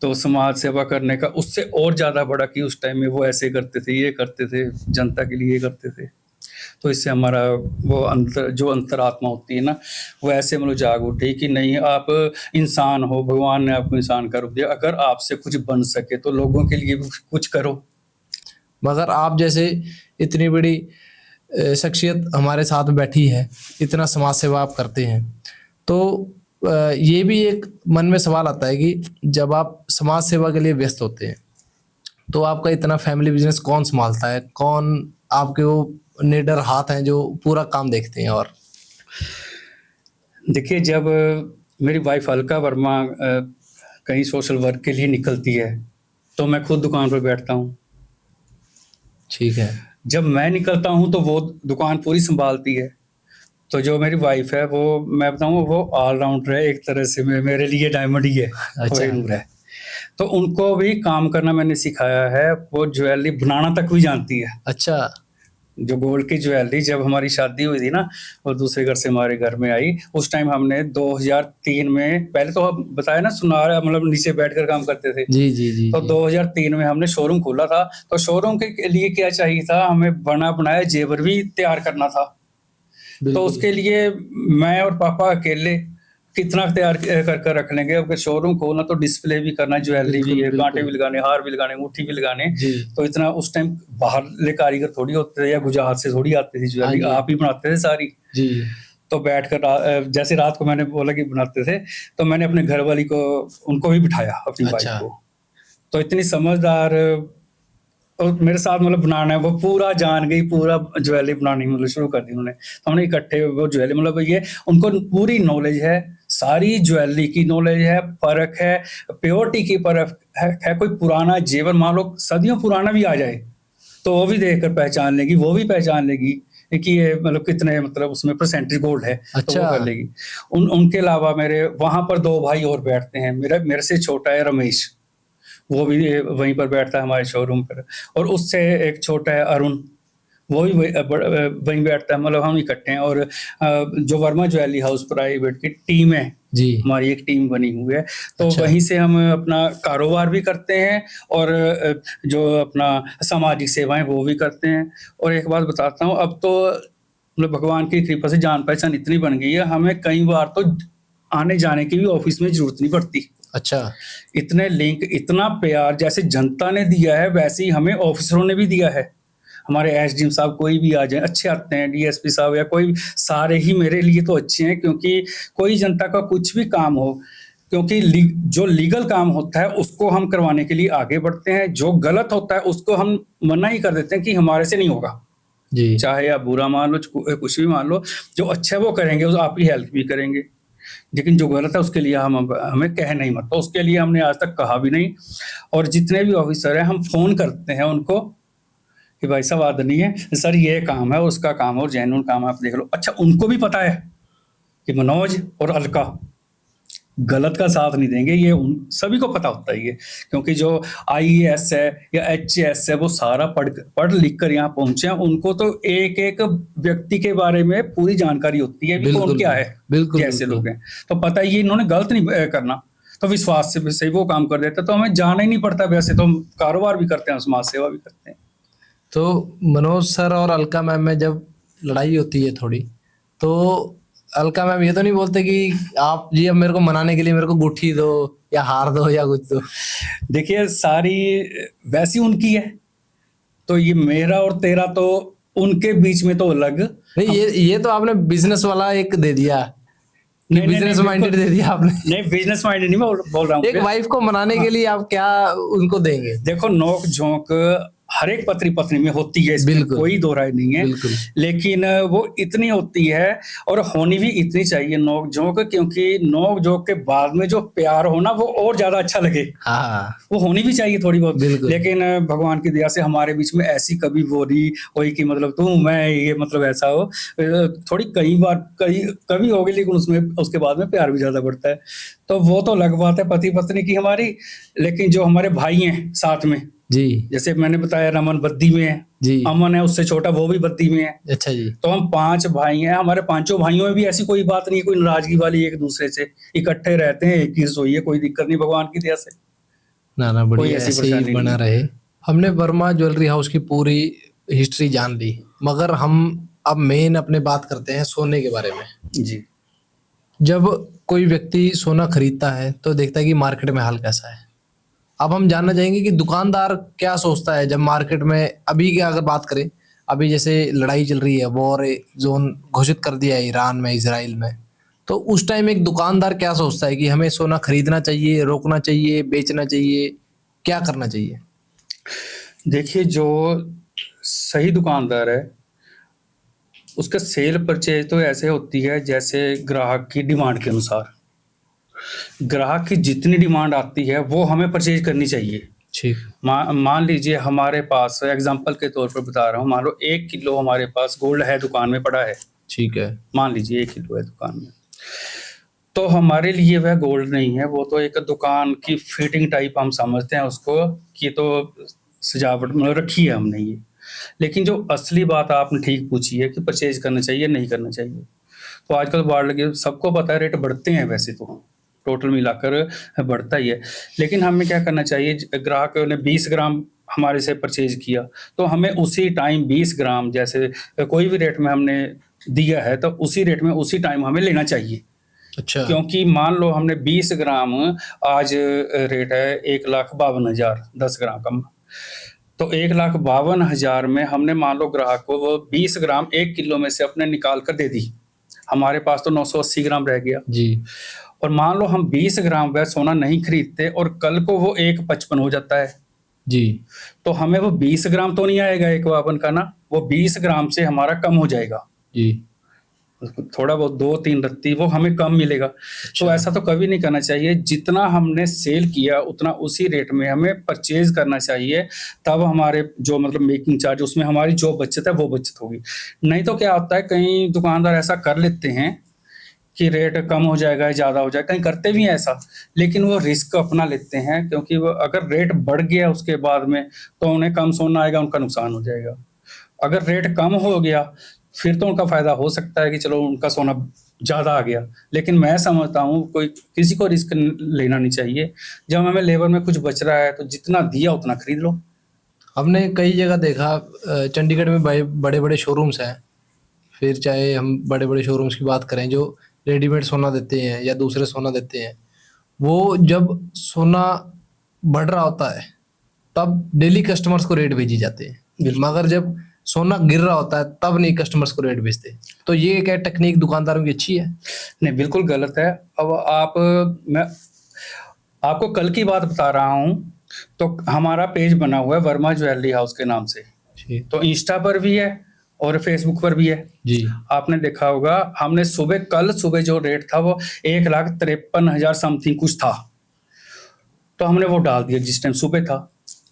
तो समाज सेवा करने का उससे और ज़्यादा बड़ा कि उस टाइम में वो ऐसे करते थे, ये करते थे, जनता के लिए ये करते थे। तो इससे हमारा वो जो अंतरात्मा होती है ना, वो ऐसे मतलब जाग उठी कि नहीं, आप इंसान हो, भगवान ने आपको इंसान का रूप दिया, अगर आपसे कुछ बन सके तो लोगों के लिए भी कुछ करो। मगर आप जैसे इतनी बड़ी शख्सियत हमारे साथ बैठी है, इतना समाज सेवा आप करते हैं, तो ये भी एक मन में सवाल आता है कि जब आप समाज सेवा के लिए व्यस्त होते हैं तो आपका इतना फैमिली बिजनेस कौन संभालता है? कौन आपके वो निडर हाथ हैं जो पूरा काम देखते हैं? और देखिए, जब मेरी वाइफ अलका वर्मा कहीं सोशल वर्क के लिए निकलती है तो मैं खुद दुकान पर बैठता हूँ। ठीक है। जब मैं निकलता हूँ तो वो दुकान पूरी संभालती है। तो जो मेरी वाइफ है वो, मैं बताऊँ, वो ऑलराउंडर है एक तरह से, मेरे लिए डायमंड ही है, अच्छा। कोहिनूर है। तो उनको भी काम करना मैंने सिखाया है, वो ज्वेलरी बनाना तक भी जानती है। अच्छा। जो गोल्ड की ज्वेलरी, जब हमारी शादी हुई थी ना, और दूसरे घर से हमारे घर में आई, उस टाइम हमने 2003 में, पहले तो हम बताया ना सुनार, मतलब नीचे बैठकर काम करते थे। जी जी जी तो जी। 2003 में हमने शोरूम खोला था। तो शोरूम के लिए क्या चाहिए था, हमें बना बनाया जेवर भी तैयार करना था। तो बिल्कुल। उसके लिए मैं और पापा अकेले कितना तैयार कर कर रख लेंगे। अगर शोरूम खोलना तो डिस्प्ले भी करना, ज्वेलरी भी बिल्कुल है, कांटे बिल्कुल। भी लगाने, हार भी लगाने, मुट्ठी भी लगाने। जी तो इतना उस टाइम बाहर कारीगर थोड़ी होते थे या गुजरात से थोड़ी आती थी हाँ ज्वेलरी, जी। आप ही बनाते थे सारी। जी तो बैठकर जैसे रात को मैंने बोला कि बनाते थे, तो मैंने अपने घर वाली को, उनको भी बिठाया, अपनी वाइफ अच्छा। को। तो इतनी समझदार और मेरे साथ मतलब बनाना है, वो पूरा जान गई, पूरा ज्वेलरी बनानी मतलब शुरू कर दी उन्होंने। तो हमने इकट्ठे वो ज्वेलरी, मतलब ये उनको पूरी नॉलेज है, सारी ज्वेलरी की नॉलेज है, परख है, प्योरिटी की परख है। कोई पुराना जेवर मान लो सदियों पुराना भी आ जाए तो वो भी देखकर पहचान लेगी, वो भी पहचान लेगी कि ये मतलब कितने, मतलब उसमें परसेंटेज गोल्ड है। तो अच्छा। वो कर लेगी। उनके अलावा मेरे वहां पर 2 भाई और बैठते हैं। मेरे से छोटा है रमेश, वो भी वहीं पर बैठता है हमारे शोरूम पर। और उससे एक छोटा है अरुण, वो भी वहीं बैठता है। मतलब हम इकट्ठे हैं। और जो वर्मा ज्वेलरी हाउस प्राइवेट की टीम है, जी। हमारी एक टीम बनी हुई है। तो अच्छा। वहीं से हम अपना कारोबार भी करते हैं और जो अपना सामाजिक सेवाएं वो भी करते हैं। और एक बात बताता हूँ, अब तो मतलब भगवान की कृपा से जान पहचान इतनी बन गई है, हमें कई बार तो आने जाने की भी ऑफिस में जरूरत नहीं पड़ती। अच्छा। इतने लिंक, इतना प्यार जैसे जनता ने दिया है वैसे ही हमें ऑफिसरों ने भी दिया है। हमारे एसडीएम साहब कोई भी आ जाए अच्छे आते हैं, डीएसपी साहब या कोई, सारे ही मेरे लिए तो अच्छे हैं। क्योंकि कोई जनता का कुछ भी काम हो, क्योंकि जो लीगल काम होता है उसको हम करवाने के लिए आगे बढ़ते हैं, जो गलत होता है उसको हम मना ही कर देते हैं कि हमारे से नहीं होगा। जी। चाहे आप बुरा मान लो, कुछ भी मान लो, जो अच्छा है वो करेंगे, उस आपकी हेल्प भी करेंगे। लेकिन जो गलत है उसके लिए हमें कह नहीं मत। तो उसके लिए हमने आज तक कहा भी नहीं। और जितने भी ऑफिसर हैं हम फोन करते हैं उनको कि भाई साहब आदरणीय है सर, ये काम है, उसका काम है और जेन्युइन काम है, आप देख लो। अच्छा, उनको भी पता है कि मनोज और अलका गलत का साथ नहीं देंगे, ये उन सभी को पता होता है ये। क्योंकि जो आईएएस है या एचएएस है वो सारा पढ़ लिख कर यहाँ पहुंचे हैं, उनको तो एक एक व्यक्ति के बारे में पूरी जानकारी होती है, कौन क्या है, बिल्कुल कैसे बिल्कुल। लोग हैं। तो पता है ये इन्होंने गलत नहीं करना। तो विश्वास से वो काम कर देते हैं, तो हमें जाना ही नहीं पड़ता। वैसे तो हम कारोबार भी करते हैं, समाज सेवा भी करते हैं। तो मनोज सर और अलका मैम में जब लड़ाई होती है थोड़ी, तो अलका मैम ये तो नहीं बोलते कि आप जी अब मेरे को मनाने के लिए मेरे को गुट्ठी दो या हार दो या कुछ दो? देखिए सारी वैसी उनकी है, तो ये मेरा और तेरा तो उनके बीच में तो अलग। नहीं, ये तो आपने बिजनेस वाला एक दे दिया, नहीं, बिजनेस नहीं, माइंडेड दे दिया आपने। नहीं, बिजनेस माइंडेड नहीं, मैं बोल रहा हूँ एक वाइफ को मनाने के लिए आप क्या उनको देंगे? देखो नोक झोंक हर एक पति पत्नी में होती है, इसमें बिल्कुल। कोई दो राय नहीं है। बिल्कुल। लेकिन वो इतनी होती है और होनी भी इतनी चाहिए नोक झोंक, क्योंकि नोक झोंक के बाद में जो प्यार होना वो और ज्यादा अच्छा लगे। हाँ, वो होनी भी चाहिए थोड़ी बहुत। बिल्कुल। लेकिन भगवान की दया से हमारे बीच में ऐसी कभी वो नहीं हुई कि मतलब तू मैं ये मतलब ऐसा हो। थोड़ी कई बार कभी होगी, लेकिन उसमें उसके बाद में प्यार भी ज्यादा बढ़ता है। तो वो तो अलग बात है पति पत्नी की हमारी। लेकिन जो हमारे भाई हैं साथ में, जी जैसे मैंने बताया रमन बद्दी में है, जी, अमन है उससे छोटा, वो भी बद्दी में है। अच्छा जी। तो हम 5 भाई हैं। हमारे 5 भाइयों में भी ऐसी कोई बात नहीं, कोई नाराजगी वाली, एक दूसरे से इकट्ठे रहते हैं, एक ही रसोई है, कोई दिक्कत नहीं भगवान की दया से। ना कोई बढ़िया, ऐसी ऐसे ही परेशानी बना नहीं। रहे। हमने वर्मा ज्वेलरी हाउस की पूरी हिस्ट्री जान ली, मगर हम अब मेन अपने बात करते हैं सोने के बारे में। जी। जब कोई व्यक्ति सोना खरीदता है तो देखता है कि मार्केट में हाल कैसा है। अब हम जानना चाहेंगे कि दुकानदार क्या सोचता है जब मार्केट में, अभी की अगर बात करें, अभी जैसे लड़ाई चल रही है, वॉर जोन घोषित कर दिया है ईरान में, इजराइल में, तो उस टाइम एक दुकानदार क्या सोचता है कि हमें सोना खरीदना चाहिए, रोकना चाहिए, बेचना चाहिए, क्या करना चाहिए? देखिए जो सही दुकानदार है उसका सेल परचेज तो ऐसे होती है जैसे ग्राहक की डिमांड के अनुसार। ग्राहक की जितनी डिमांड आती है वो हमें परचेज करनी चाहिए। ठीक। मान लीजिए हमारे पास, एग्जांपल के तौर पर बता रहा हूँ, मान लो 1 किलो हमारे पास गोल्ड है, दुकान में पड़ा है। ठीक है। मान लीजिए 1 किलो है दुकान में, तो हमारे लिए वह गोल्ड नहीं है, वो तो एक दुकान की फिटिंग टाइप हम समझते हैं उसको, कि तो सजावट मतलब रखी है हमने ये। लेकिन जो असली बात आपने ठीक पूछी है कि परचेज करना चाहिए नहीं करना चाहिए, तो आजकल बाढ़ लगी, सबको पता है रेट बढ़ते हैं, वैसे तो टोटल मिलाकर बढ़ता ही है। लेकिन हमें क्या करना चाहिए, ग्राहक ने 20 ग्राम हमारे से परचेज किया तो हमें उसी टाइम 20 ग्राम, जैसे कोई भी रेट में हमने दिया है तो उसी रेट में उसी टाइम हमें लेना चाहिए। अच्छा। क्योंकि मान लो हमने 20 ग्राम, आज रेट है 1,52,000 10 ग्राम कम, तो 1,52,000 में हमने मान लो ग्राहक को वो 20 ग्राम 1 किलो में से अपने निकाल कर दे दी, हमारे पास तो 980 ग्राम रह गया जी। और मान लो हम 20 ग्राम वह सोना नहीं खरीदते और कल को वो 1,55 हो जाता है जी। तो हमें वो 20 ग्राम तो नहीं आएगा 1,52 का ना, वो 20 ग्राम से हमारा कम हो जाएगा जी। थोड़ा बहुत 2-3 रत्ती वो हमें कम मिलेगा। तो ऐसा तो कभी नहीं करना चाहिए, जितना हमने सेल किया उतना उसी रेट में हमें परचेज करना चाहिए, तब हमारे जो मतलब मेकिंग चार्ज उसमें हमारी जो बचत है वो बचत होगी। नहीं तो क्या होता है, कई दुकानदार ऐसा कर लेते हैं कि रेट कम हो जाएगा, ज़्यादा हो जाएगा, कहीं करते भी हैं ऐसा, लेकिन वो रिस्क अपना लेते हैं, क्योंकि वो अगर रेट बढ़ गया उसके बाद में तो उन्हें कम सोना आएगा, उनका नुकसान हो जाएगा। अगर रेट कम हो गया फिर तो उनका फायदा हो सकता है कि चलो उनका सोना ज़्यादा आ गया, लेकिन मैं समझता हूँ कोई किसी को रिस्क लेना नहीं चाहिए। जब हमें लेबर में कुछ बच रहा है तो जितना दिया उतना खरीद लो। हमने कई जगह देखा, चंडीगढ़ में बड़े बड़े शोरूम्स हैं, फिर चाहे हम बड़े बड़े शोरूम्स की बात करें जो रेडीमेड सोना देते हैं या दूसरे सोना देते हैं, वो जब सोना बढ़ रहा होता है तब डेली कस्टमर्स को रेट भेजी जाते हैं, मगर जब सोना गिर रहा होता है तब नहीं कस्टमर्स को रेट भेजते। तो ये क्या टेक्निक दुकानदारों की अच्छी है? नहीं, बिल्कुल गलत है। अब मैं आपको कल की बात बता रहा हूँ, तो हमारा पेज बना हुआ है वर्मा ज्वेलरी हाउस के नाम से, तो इंस्टा पर भी है और फेसबुक पर भी है जी। आपने देखा होगा, हमने कल सुबह जो रेट था वो 1,53,000 समथिंग कुछ था, तो हमने वो डाल दिया जिस टाइम सुबह था।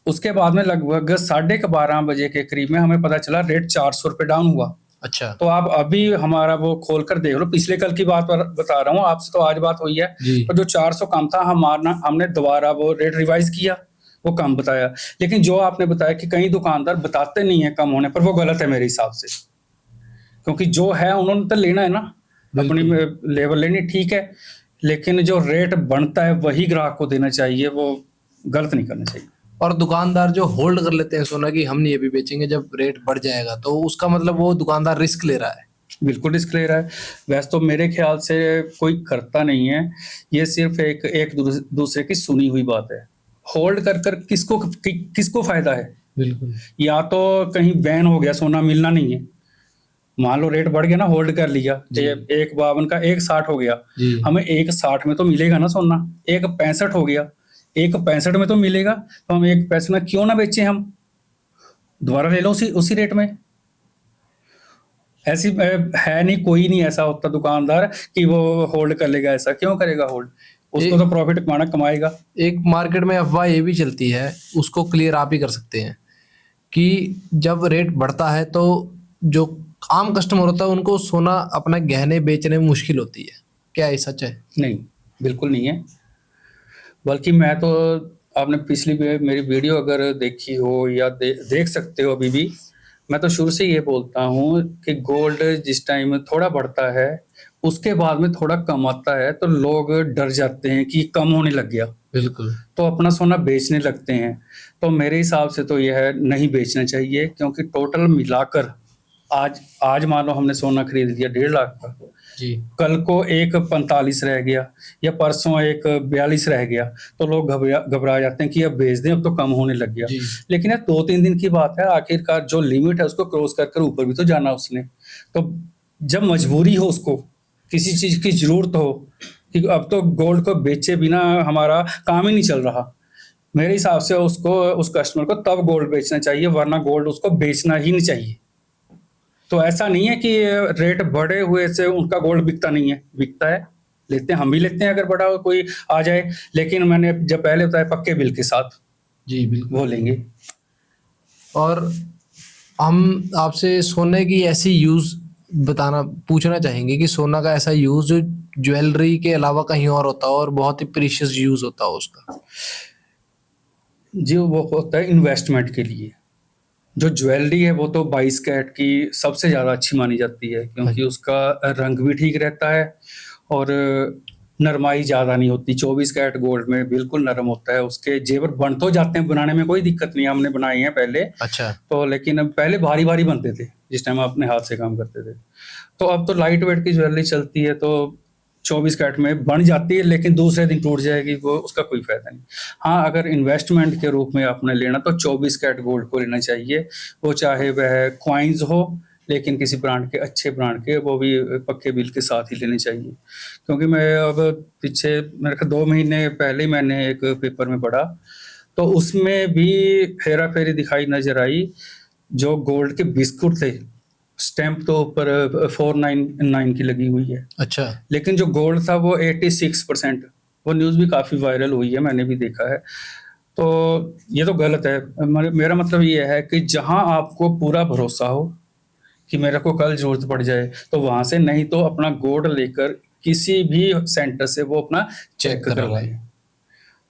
उसके बाद में लगभग 12:30 बजे के करीब में हमें पता चला रेट 400 रुपये डाउन हुआ। अच्छा। तो आप अभी हमारा वो खोल कर देख लो, पिछले कल की बात बता रहा हूँ आपसे, तो आज बात हुई है। तो जो 400 कम था हमने दोबारा वो रेट रिवाइज किया, वो कम बताया। लेकिन जो आपने बताया कि कई दुकानदार बताते नहीं है कम होने पर, वो गलत है मेरे हिसाब से, क्योंकि जो है उन्होंने तो लेना है ना, अपनी लेबर लेनी, ठीक है, लेकिन जो रेट बनता है वही ग्राहक को देना चाहिए, वो गलत नहीं करना चाहिए। और दुकानदार जो होल्ड कर लेते हैं सोना की हम नहीं अभी बेचेंगे, जब रेट बढ़ जाएगा, तो उसका मतलब वो दुकानदार रिस्क ले रहा है। बिल्कुल रिस्क ले रहा है। वैसे तो मेरे ख्याल से कोई करता नहीं है, ये सिर्फ एक दूसरे की सुनी हुई बात है। होल्ड कर कर किसको फायदा है? बिल्कुल। या तो कहीं बैन हो गया, सोना मिलना नहीं है, मान लो रेट बढ़ गया ना, होल्ड कर लिया, जी। 1.52 का 1.60 हो गया, जी। हमें 1.60 में तो मिलेगा ना सोना। 1.65 हो गया, 1.65 में तो मिलेगा, तो हम 1.65 में क्यों ना बेचें, हम दोबारा ले लो उसी रेट में। ऐसी है नहीं, कोई नहीं ऐसा होता दुकानदार कि वो होल्ड कर लेगा। ऐसा क्यों करेगा होल्ड? उसको तो प्रॉफिट कमाएगा। एक मार्केट में अफवाह ये भी चलती है, उसको क्लियर आप ही कर सकते हैं, कि जब रेट बढ़ता है तो जो आम कस्टमर होता है उनको सोना अपना गहने बेचने में मुश्किल होती है। क्या ये सच है? नहीं, बिल्कुल नहीं है। बल्कि मैं तो, आपने पिछली मेरी वीडियो अगर देखी हो या देख सकते हो अभी भी, मैं तो शुरू से ये बोलता हूँ कि गोल्ड जिस टाइम थोड़ा बढ़ता है, उसके बाद में थोड़ा कम आता है, तो लोग डर जाते हैं कि कम होने लग गया, बिल्कुल। तो अपना सोना बेचने लगते हैं। तो मेरे हिसाब से तो यह नहीं बेचना चाहिए, क्योंकि टोटल मिलाकर आज मान लो हमने सोना खरीद लिया 1.5 लाख का, जी। कल को 1.45 रह गया या परसों 1.42 रह गया, तो लोग घबरा जाते हैं कि अब बेच दें, अब तो कम होने लग गया। जी। लेकिन यार 2-3 दिन की बात है, आखिरकार जो लिमिट है उसको क्रॉस कर ऊपर भी तो जाना उसने। तो जब मजबूरी हो, उसको किसी चीज की जरूरत हो कि अब तो गोल्ड को बेचे बिना हमारा काम ही नहीं चल रहा, मेरे हिसाब से उस कस्टमर को तब गोल्ड बेचना चाहिए, वरना गोल्ड उसको बेचना ही नहीं चाहिए। तो ऐसा नहीं है कि रेट बढ़े हुए से उनका गोल्ड बिकता नहीं है, बिकता है, लेते हैं, हम भी लेते हैं अगर बड़ा कोई आ जाए, लेकिन मैंने जब पहले बताया पक्के बिल के साथ, जी बिल्कुल, वो लेंगे। और हम आपसे सोने की ऐसी यूज पूछना चाहेंगे कि सोना का ऐसा यूज जो ज्वेलरी के अलावा कहीं और होता हो और बहुत ही प्रीशियस यूज होता हो उसका। जी, वो होता है इन्वेस्टमेंट के लिए। जो ज्वेलरी है वो तो 22 कैरेट की सबसे ज़्यादा अच्छी मानी जाती है, क्योंकि उसका रंग भी ठीक रहता है और नरमाई ज़्यादा नहीं होती। 24 कैरेट गोल्ड में बिल्कुल नरम होता है, उसके जेवर बन तो जाते हैं, बनाने में कोई दिक्कत नहीं है, हमने बनाए हैं पहले। अच्छा। तो लेकिन पहले भारी भारी बनते थे जिस टाइम अपने हाथ से काम करते थे, तो अब तो लाइट वेट की ज्वेलरी चलती है, तो 24 कैरेट में बन जाती है, लेकिन दूसरे दिन टूट जाएगी, वो उसका कोई फायदा नहीं। हाँ, अगर इन्वेस्टमेंट के रूप में आपने लेना तो 24 कैरेट गोल्ड को लेना चाहिए, वो चाहे वह क्वाइंस हो, लेकिन किसी ब्रांड के, अच्छे ब्रांड के, वो भी पक्के बिल के साथ ही लेने चाहिए। क्योंकि मैं अब पीछे मेरे ख्याल 2 महीने पहले ही मैंने एक पेपर में पढ़ा, तो उसमें भी हेरा फेरी दिखाई नजर आई। जो गोल्ड के बिस्कुट थे, स्टैंप तो ऊपर 499 की लगी हुई है, अच्छा। लेकिन जो गोल्ड था वो 86%। वो न्यूज़ भी काफ़ी वायरल हुई है, मैंने भी देखा है। तो ये तो गलत है। मेरा मतलब ये है कि जहां आपको पूरा भरोसा हो कि मेरे को कल जरूरत पड़ जाए, तो वहां से, नहीं तो अपना गोल्ड लेकर किसी भी सेंटर से वो अपना चेक करवाएं।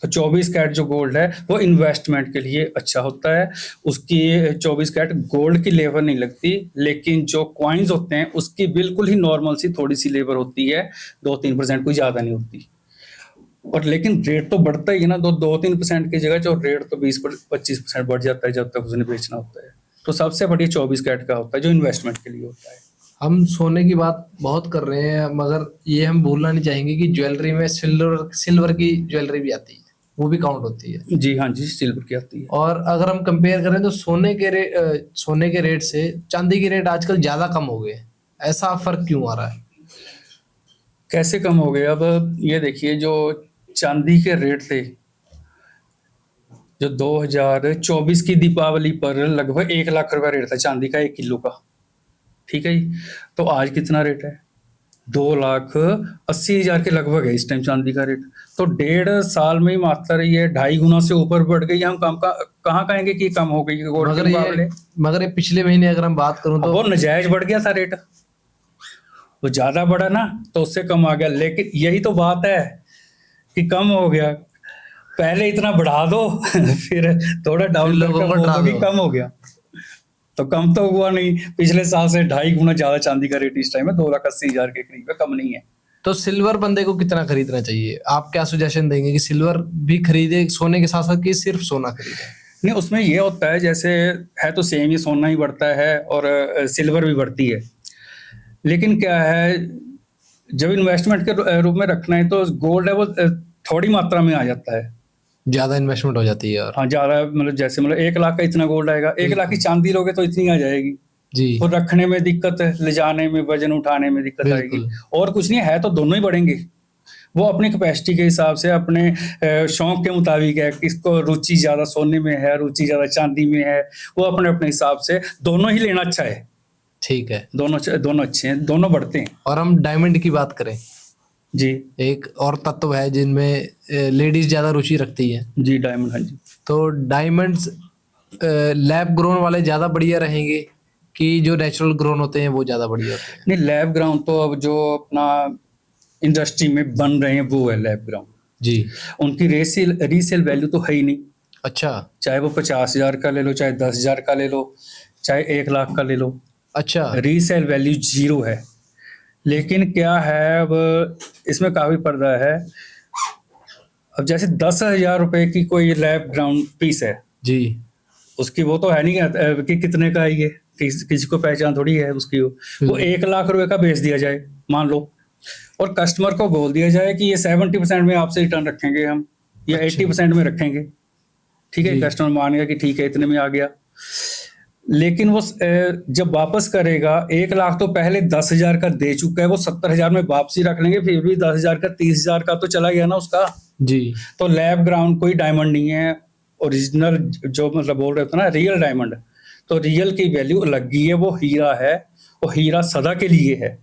तो 24 कैरेट जो गोल्ड है वो इन्वेस्टमेंट के लिए अच्छा होता है। उसकी 24 कैरेट गोल्ड की लेबर नहीं लगती, लेकिन जो कॉइन्स होते हैं उसकी बिल्कुल ही नॉर्मल सी थोड़ी सी लेबर होती है, 2-3%, कोई ज़्यादा नहीं होती। और लेकिन रेट तो बढ़ता ही है ना, 2-3% की जगह जो रेट तो 20-25% बढ़ जाता है जब तक उसने बेचना होता है। तो सबसे बढ़िया 24 कैरेट का होता है जो इन्वेस्टमेंट के लिए होता है। हम सोने की बात बहुत कर रहे हैं, मगर ये हम भूलना नहीं चाहेंगे कि ज्वेलरी में सिल्वर की ज्वेलरी भी आती है, वो भी काउंट होती है। जी हाँ जी, सिल्वर की आती है। और अगर हम कंपेयर करें तो सोने के रेट से चांदी के रेट आजकल ज्यादा कम हो गए, ऐसा फर्क क्यों आ रहा है? कैसे कम हो गए? अब ये देखिए, जो चांदी के रेट थे, जो 2024 की दीपावली पर लगभग 1 लाख रुपया रेट था चांदी का 1 किलो का, ठीक है जी। तो आज कितना रेट है? 2,80,000 के लगभग है इस टाइम चांदी का रेट। तो 1.5 साल में ही मात्रा ये 2.5 गुना से ऊपर बढ़ गई। हम कहाँ कहेंगे कि कम हो गई गोल्ड के मुकाबले? मगर ये पिछले महीने अगर हम बात करूं तो वो नजायज बढ़ गया था रेट, वो ज्यादा बढ़ा ना, तो उससे कम आ गया। लेकिन यही तो बात है कि कम हो गया, पहले इतना बढ़ा दो फिर थोड़ा डाउन कम हो गया, तो कम तो हुआ नहीं। पिछले साल से 2.5 गुना ज्यादा चांदी का रेट इस टाइम है, 2,80,000 के करीब है, कम नहीं है। तो सिल्वर बंदे को कितना खरीदना चाहिए? आप क्या सुजेशन देंगे कि सिल्वर भी खरीदे सोने के साथ साथ, कि सिर्फ सोना खरीदे? नहीं, उसमें ये होता है जैसे है तो सेम ही, सोना ही बढ़ता है और सिल्वर भी बढ़ती है। लेकिन क्या है, जब इन्वेस्टमेंट के रूप में रखना है तो गोल्ड है वो थोड़ी मात्रा में आ जाता है। ज्यादा इन्वेस्टमेंट हो जाती है। और हाँ, ज्यादा मतलब जैसे मतलब 1 लाख का इतना गोल्ड आएगा, 1 लाख की चांदी लोगे तो इतनी आ जाएगी। जी तो रखने में दिक्कत है, ले जाने में, वजन उठाने में दिक्कत आएगी। बिल्कुल। और कुछ नहीं है, तो दोनों ही बढ़ेंगे। वो अपनी कैपेसिटी के हिसाब से, अपने शौक के मुताबिक है, किसको रुचि ज्यादा सोने में है, रुचि ज्यादा चांदी में है, वो अपने अपने हिसाब से दोनों ही लेना अच्छा है। ठीक है। दोनों दोनों अच्छे हैं, दोनों बढ़ते हैं। और हम डायमंड की बात करें, जी एक और तत्व है जिनमें लेडीज ज्यादा रुचि रखती है, जी, डायमंड, हाँ जी। तो डायमंड्स लैब ग्रोन वाले ज्यादा बढ़िया रहेंगे कि जो नेचुरल ग्रोन होते हैं वो ज्यादा बढ़िया होते हैं? नहीं, लैब ग्राउंड तो अब जो अपना इंडस्ट्री में बन रहे हैं वो है लैब ग्राउंड। जी। उनकी रीसेल वैल्यू तो है ही नहीं। अच्छा। चाहे वो 50,000 का ले लो, चाहे 10,000 का ले लो, चाहे 1 लाख का ले लो, अच्छा। रीसेल वैल्यू 0 है। लेकिन क्या है, अब इसमें काफी पर्दा है। अब जैसे 10,000 रुपए की कोई लैब ग्राउंड पीस है, जी उसकी वो तो है नहीं कि कितने का है ये, किसी को पहचान थोड़ी है उसकी। वो 1 लाख रुपए का बेच दिया जाए मान लो, और कस्टमर को बोल दिया जाए कि ये 70% में आपसे रिटर्न रखेंगे हम, या अच्छा। 80% में रखेंगे। ठीक है, जी। कस्टमर मान गया कि ठीक है इतने में आ गया। लेकिन वो जब वापस करेगा, 1 लाख तो पहले 10,000 का दे चुका है, वो 70,000 में वापसी रख लेंगे, फिर भी 10,000 का 30,000 का तो चला गया ना उसका। जी। तो लैब ग्राउंड कोई डायमंड नहीं है, ओरिजिनल जो मतलब बोल रहे थे ना, रियल डायमंड। तो रियल की वैल्यू अलग ही है, वो हीरा है, वो हीरा सदा के लिए है।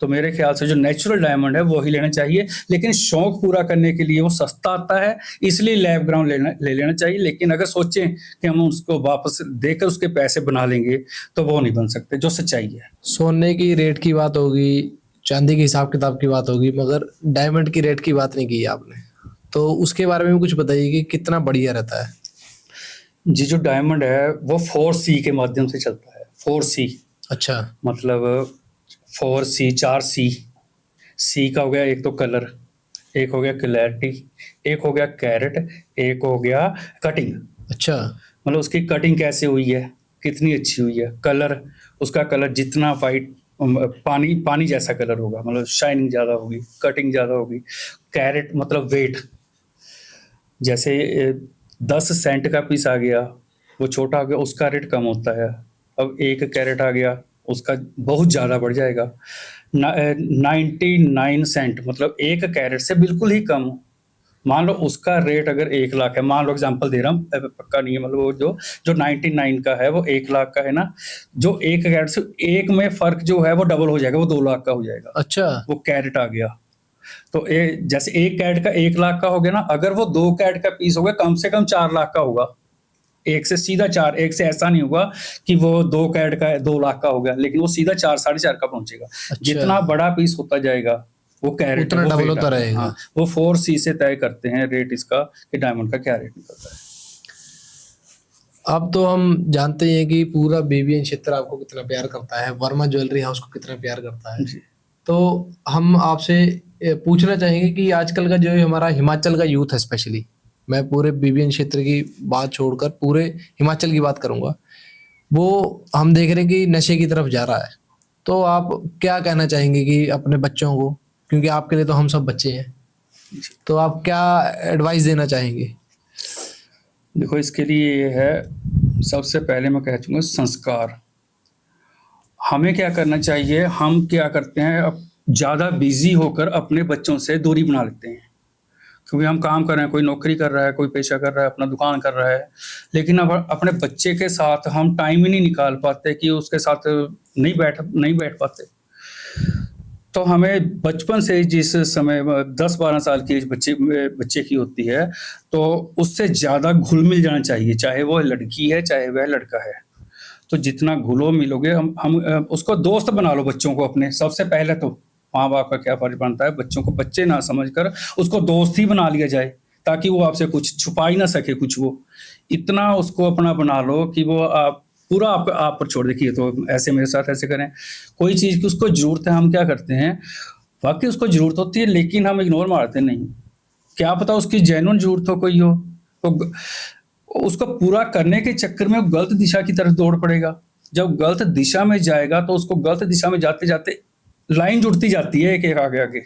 तो मेरे ख्याल से जो नेचुरल डायमंड है वो ही लेना चाहिए। लेकिन शौक पूरा करने के लिए वो सस्ता आता है, इसलिए लैब ग्राउंड ले लेना चाहिए। लेकिन अगर सोचें कि हम उसको वापस देकर उसके पैसे बना लेंगे तो वो नहीं बन सकते, जो सच्चाई है। सोने की रेट की बात होगी, चांदी के हिसाब किताब की बात होगी, मगर डायमंड की रेट की बात नहीं की आपने, तो उसके बारे में कुछ बताइए कि कितना बढ़िया रहता है? जी, जो डायमंड है वो 4C के माध्यम से चलता है। 4C अच्छा। मतलब 4C, 4C। सी का हो गया एक तो कलर, एक हो गया क्लैरिटी, एक हो गया कैरेट, एक हो गया कटिंग। अच्छा। मतलब उसकी कटिंग कैसे हुई है, कितनी अच्छी हुई है। कलर, उसका कलर जितना वाइट, पानी पानी जैसा कलर होगा, मतलब शाइनिंग ज़्यादा होगी, कटिंग ज़्यादा होगी। कैरेट मतलब वेट, जैसे 10 सेंट का पीस आ गया, वो छोटा हो गया, उसका रेट कम होता है। अब 1 कैरेट आ गया, उसका बहुत ज़्यादा बढ़ जाएगा। 99 सेंट मतलब 1 कैरेट से बिल्कुल ही कम। मान लो उसका रेट अगर 1 लाख है, मान लो एग्जांपल दे रहा हूँ, पक्का नहीं है, मतलब वो जो 99 का है वो 1 लाख का है ना, जो 1 कैरेट से एक में फर्क जो है वो डबल हो जाएगा, वो 2 लाख का हो जाएगा। अच्छा। वो कैरेट आ गया। तो जैसे 1 कैरेट का 1 लाख का हो गया ना, अगर वो 2 कैरेट का पीस हो गया, कम से कम 4 लाख का होगा। एक से सीधा 4, एक से ऐसा नहीं होगा कि वो 2 कैरेट का 2 लाख का हो गया, लेकिन वो सीधा 4, 4.5 का पहुंचेगा। अच्छा। जितना बड़ा पीस होता जाएगा वो कैरेट उतना डबल होता रहेगा। हाँ, वो 4C से तय करते हैं रेट इसका, कि डायमंड का क्या रेट निकलता है। अब तो हम जानते हैं कि पूरा बीबीएन क्षेत्र आपको कितना प्यार करता है, वर्मा ज्वेलरी हाउस को कितना प्यार करता है। जी। तो हम आपसे पूछना चाहेंगे कि आजकल का जो हमारा हिमाचल का यूथ है, स्पेशली मैं पूरे बीबीएन क्षेत्र की बात छोड़कर पूरे हिमाचल की बात करूंगा, वो हम देख रहे हैं कि नशे की तरफ जा रहा है। तो आप क्या कहना चाहेंगे कि अपने बच्चों को, क्योंकि आपके लिए तो हम सब बच्चे हैं, तो आप क्या एडवाइस देना चाहेंगे? देखो, इसके लिए ये है, सबसे पहले मैं कह चुका संस्कार। हमें क्या करना चाहिए, हम क्या करते हैं, अब ज़्यादा बिजी होकर अपने बच्चों से दूरी बना लेते हैं। क्योंकि हम काम कर रहे हैं, कोई नौकरी कर रहा है, कोई पेशा कर रहा है, अपना दुकान कर रहा है, लेकिन अब अपने बच्चे के साथ हम टाइम ही नहीं निकाल पाते कि उसके साथ नहीं बैठ पाते। तो हमें बचपन से, जिस समय 10-12 साल की बच्चे की होती है, तो उससे ज़्यादा घुल मिल जाना चाहिए, चाहे वो लड़की है चाहे वह लड़का है। तो जितना घुलो मिलोगे, हम उसको दोस्त बना लो बच्चों को अपने। सबसे पहले तो माँ बाप का क्या फर्ज बनता है, बच्चों को बच्चे ना समझकर उसको दोस्त ही बना लिया जाए, ताकि वो आपसे कुछ छुपा ही ना सके कुछ। वो इतना उसको अपना बना लो कि वो पूरा आप पर छोड़ दे कि ये तो ऐसे मेरे साथ ऐसे करें। कोई चीज़ की उसको जरूरत है, हम क्या करते हैं, वाकई उसको जरूरत होती है, लेकिन हम इग्नोर मारते नहीं। क्या पता उसकी जेन्युइन जरूरत हो कोई हो, तो उसको पूरा करने के चक्कर में वो गलत दिशा की तरफ दौड़ पड़ेगा। जब गलत दिशा में जाएगा तो उसको गलत दिशा में जाते जाते लाइन जुड़ती जाती है, एक एक आगे आगे।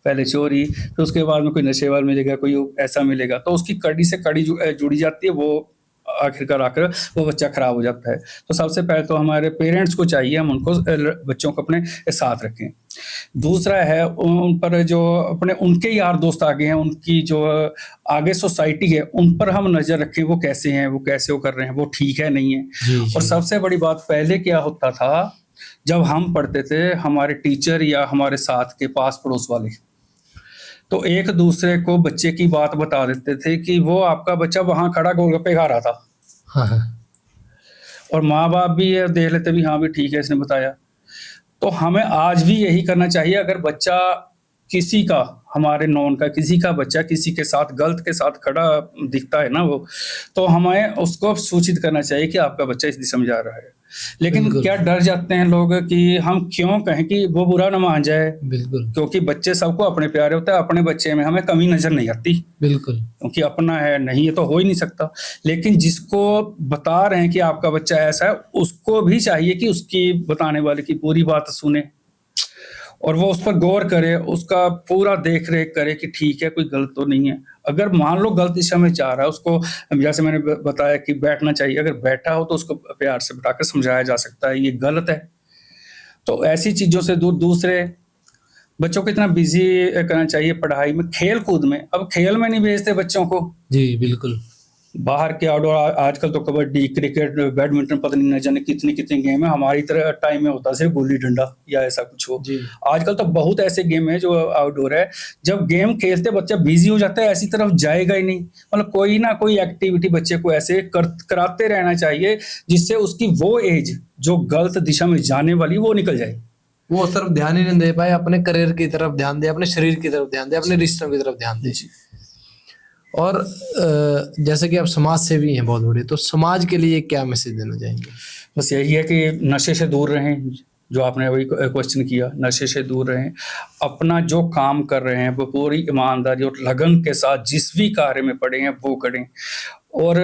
पहले चोरी, फिर उसके बाद में कोई नशे वाला मिलेगा, कोई ऐसा मिलेगा, तो उसकी कड़ी से कड़ी जुड़ी जाती है, वो आखिरकार आकर वो बच्चा खराब हो जाता है। तो सबसे पहले तो हमारे पेरेंट्स को चाहिए हम उनको बच्चों को अपने साथ रखें। दूसरा है उन पर जो अपने उनके यार दोस्त आगे हैं, उनकी जो आगे सोसाइटी है, उन पर हम नजर रखें, वो कैसे हैं, वो कैसे वो कर रहे हैं, वो ठीक है नहीं है। जी और जी सबसे बड़ी बात, पहले क्या होता था जब हम पढ़ते थे, हमारे टीचर या हमारे साथ के पास पड़ोस वाले तो एक दूसरे को बच्चे की बात बता देते थे कि वो आपका बच्चा वहां खड़ा गोलगप्पे खा रहा था, हाँ हाँ और माँ बाप भी ये देख लेते भी हाँ भी ठीक है इसने बताया। तो हमें आज भी यही करना चाहिए। अगर बच्चा किसी का, हमारे नॉन का किसी का बच्चा किसी के साथ गलत के साथ खड़ा दिखता है ना वो, तो हमें उसको सूचित करना चाहिए कि आपका बच्चा इस दिशा में जा रहा है। लेकिन बिल्कुल क्या डर जाते हैं लोग कि हम क्यों कहें कि वो बुरा ना मान जाए, बिल्कुल क्योंकि बच्चे सबको अपने प्यारे होते हैं, अपने बच्चे में हमें कमी नजर नहीं आती, बिल्कुल क्योंकि अपना है, नहीं ये तो हो ही नहीं सकता। लेकिन जिसको बता रहे हैं कि आपका बच्चा ऐसा है, उसको भी चाहिए कि उसकी बताने वाले की पूरी बात सुने और वो उस पर गौर करे, उसका पूरा देख रेख करे कि ठीक है कोई गलत तो नहीं है। अगर मान लो गलत दिशा में जा रहा है, उसको जैसे मैंने बताया कि बैठना चाहिए, अगर बैठा हो तो उसको प्यार से बिठाकर समझाया जा सकता है ये गलत है। तो ऐसी चीजों से दूर। दूसरे बच्चों को इतना बिजी करना चाहिए पढ़ाई में, खेल कूद में। अब खेल में नहीं भेजते बच्चों को, जी बिल्कुल बाहर के आउटडोर, आजकल तो कबड्डी, क्रिकेट, बैडमिंटन, पता नहीं न जाने कितनी कितनी गेम है। हमारी तरह टाइम में होता सिर्फ गुल्ली डंडा या ऐसा कुछ हो। जी आजकल तो बहुत ऐसे गेम है जो आउटडोर है। जब गेम खेलते बच्चा बिजी हो जाता है, ऐसी तरफ जाएगा ही नहीं। मतलब कोई ना कोई एक्टिविटी बच्चे को ऐसे कराते रहना चाहिए जिससे उसकी वो एज जो गलत दिशा में जाने वाली वो निकल जाए। वो सिर्फ ध्यान ही नहीं दे पाए, अपने करियर की तरफ ध्यान दे, अपने शरीर की तरफ ध्यान दे, अपने रिश्तों की तरफ ध्यान दे। और जैसे कि आप समाज सेवी हैं बहुत बड़े, तो समाज के लिए क्या मैसेज देना चाहेंगे? बस यही है कि नशे से दूर रहें, जो आपने अभी क्वेश्चन किया, नशे से दूर रहें। अपना जो काम कर रहे हैं वो पूरी ईमानदारी और लगन के साथ जिस भी कार्य में पड़े हैं वो करें। और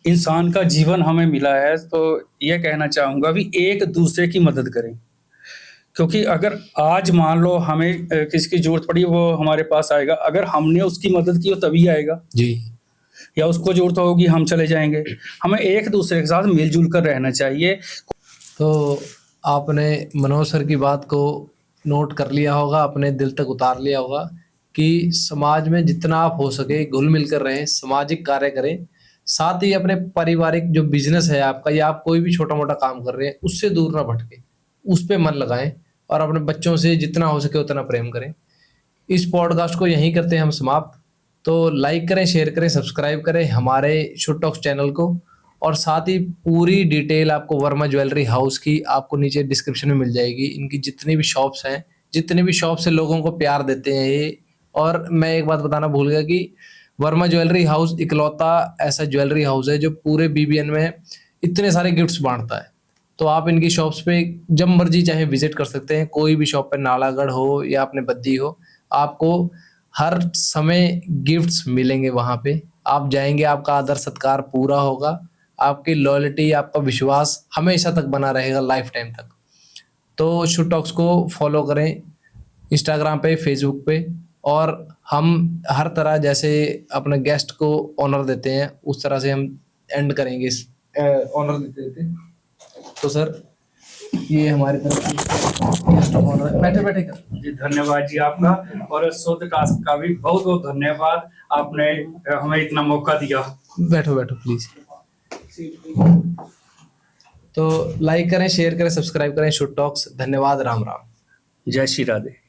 इंसान का जीवन हमें मिला है तो यह कहना चाहूँगा भी एक दूसरे की मदद करें। क्योंकि अगर आज मान लो हमें किसकी जरूरत पड़ी, वो हमारे पास आएगा, अगर हमने उसकी मदद की हो तभी आएगा, जी या उसको जरूरत होगी हम चले जाएंगे। हमें एक दूसरे के साथ मिलजुल कर रहना चाहिए। तो आपने मनोज सर की बात को नोट कर लिया होगा, अपने दिल तक उतार लिया होगा कि समाज में जितना आप हो सके घुल मिल कर रहें, सामाजिक कार्य करें, साथ ही अपने पारिवारिक जो बिजनेस है आपका या आप कोई भी छोटा मोटा काम कर रहे हैं उससे दूर ना भटके, उस पे मन लगाएं और अपने बच्चों से जितना हो सके उतना प्रेम करें। इस पॉडकास्ट को यहीं करते हैं हम समाप्त। तो लाइक करें, शेयर करें, सब्सक्राइब करें हमारे शुड टॉक्स चैनल को, और साथ ही पूरी डिटेल आपको वर्मा ज्वेलरी हाउस की आपको नीचे डिस्क्रिप्शन में मिल जाएगी। इनकी जितनी भी शॉप्स हैं, जितने भी शॉप से लोगों को प्यार देते हैं ये। और मैं एक बात बताना भूल गया कि वर्मा ज्वेलरी हाउस इकलौता ऐसा ज्वेलरी हाउस है जो पूरे बीबीएन में इतने सारे गिफ्ट्स बांटता है। तो आप इनकी शॉप्स पे जब मर्जी चाहे विजिट कर सकते हैं। कोई भी शॉप पे नालागढ़ हो या अपने बद्दी हो, आपको हर समय गिफ्ट्स मिलेंगे वहाँ पे। आप जाएंगे, आपका आदर सत्कार पूरा होगा, आपकी लॉयल्टी, आपका विश्वास हमेशा तक बना रहेगा, लाइफ टाइम तक। तो शुड टॉक्स को फॉलो करें इंस्टाग्राम पे, फेसबुक पे, और हम हर तरह जैसे अपने गेस्ट को ऑनर देते हैं उस तरह से हम एंड करेंगे इस ऑनर देते देते। तो सर ये हमारी तरफ से ऑनर, बैठे बैठे कर जी धन्यवाद जी आपका, और शुद्ध टास्क का भी बहुत बहुत धन्यवाद, आपने हमें इतना मौका दिया। बैठो बैठो प्लीज। तो लाइक करें, शेयर करें, सब्सक्राइब करें शुड टॉक्स। धन्यवाद, राम राम, जय श्री राधे।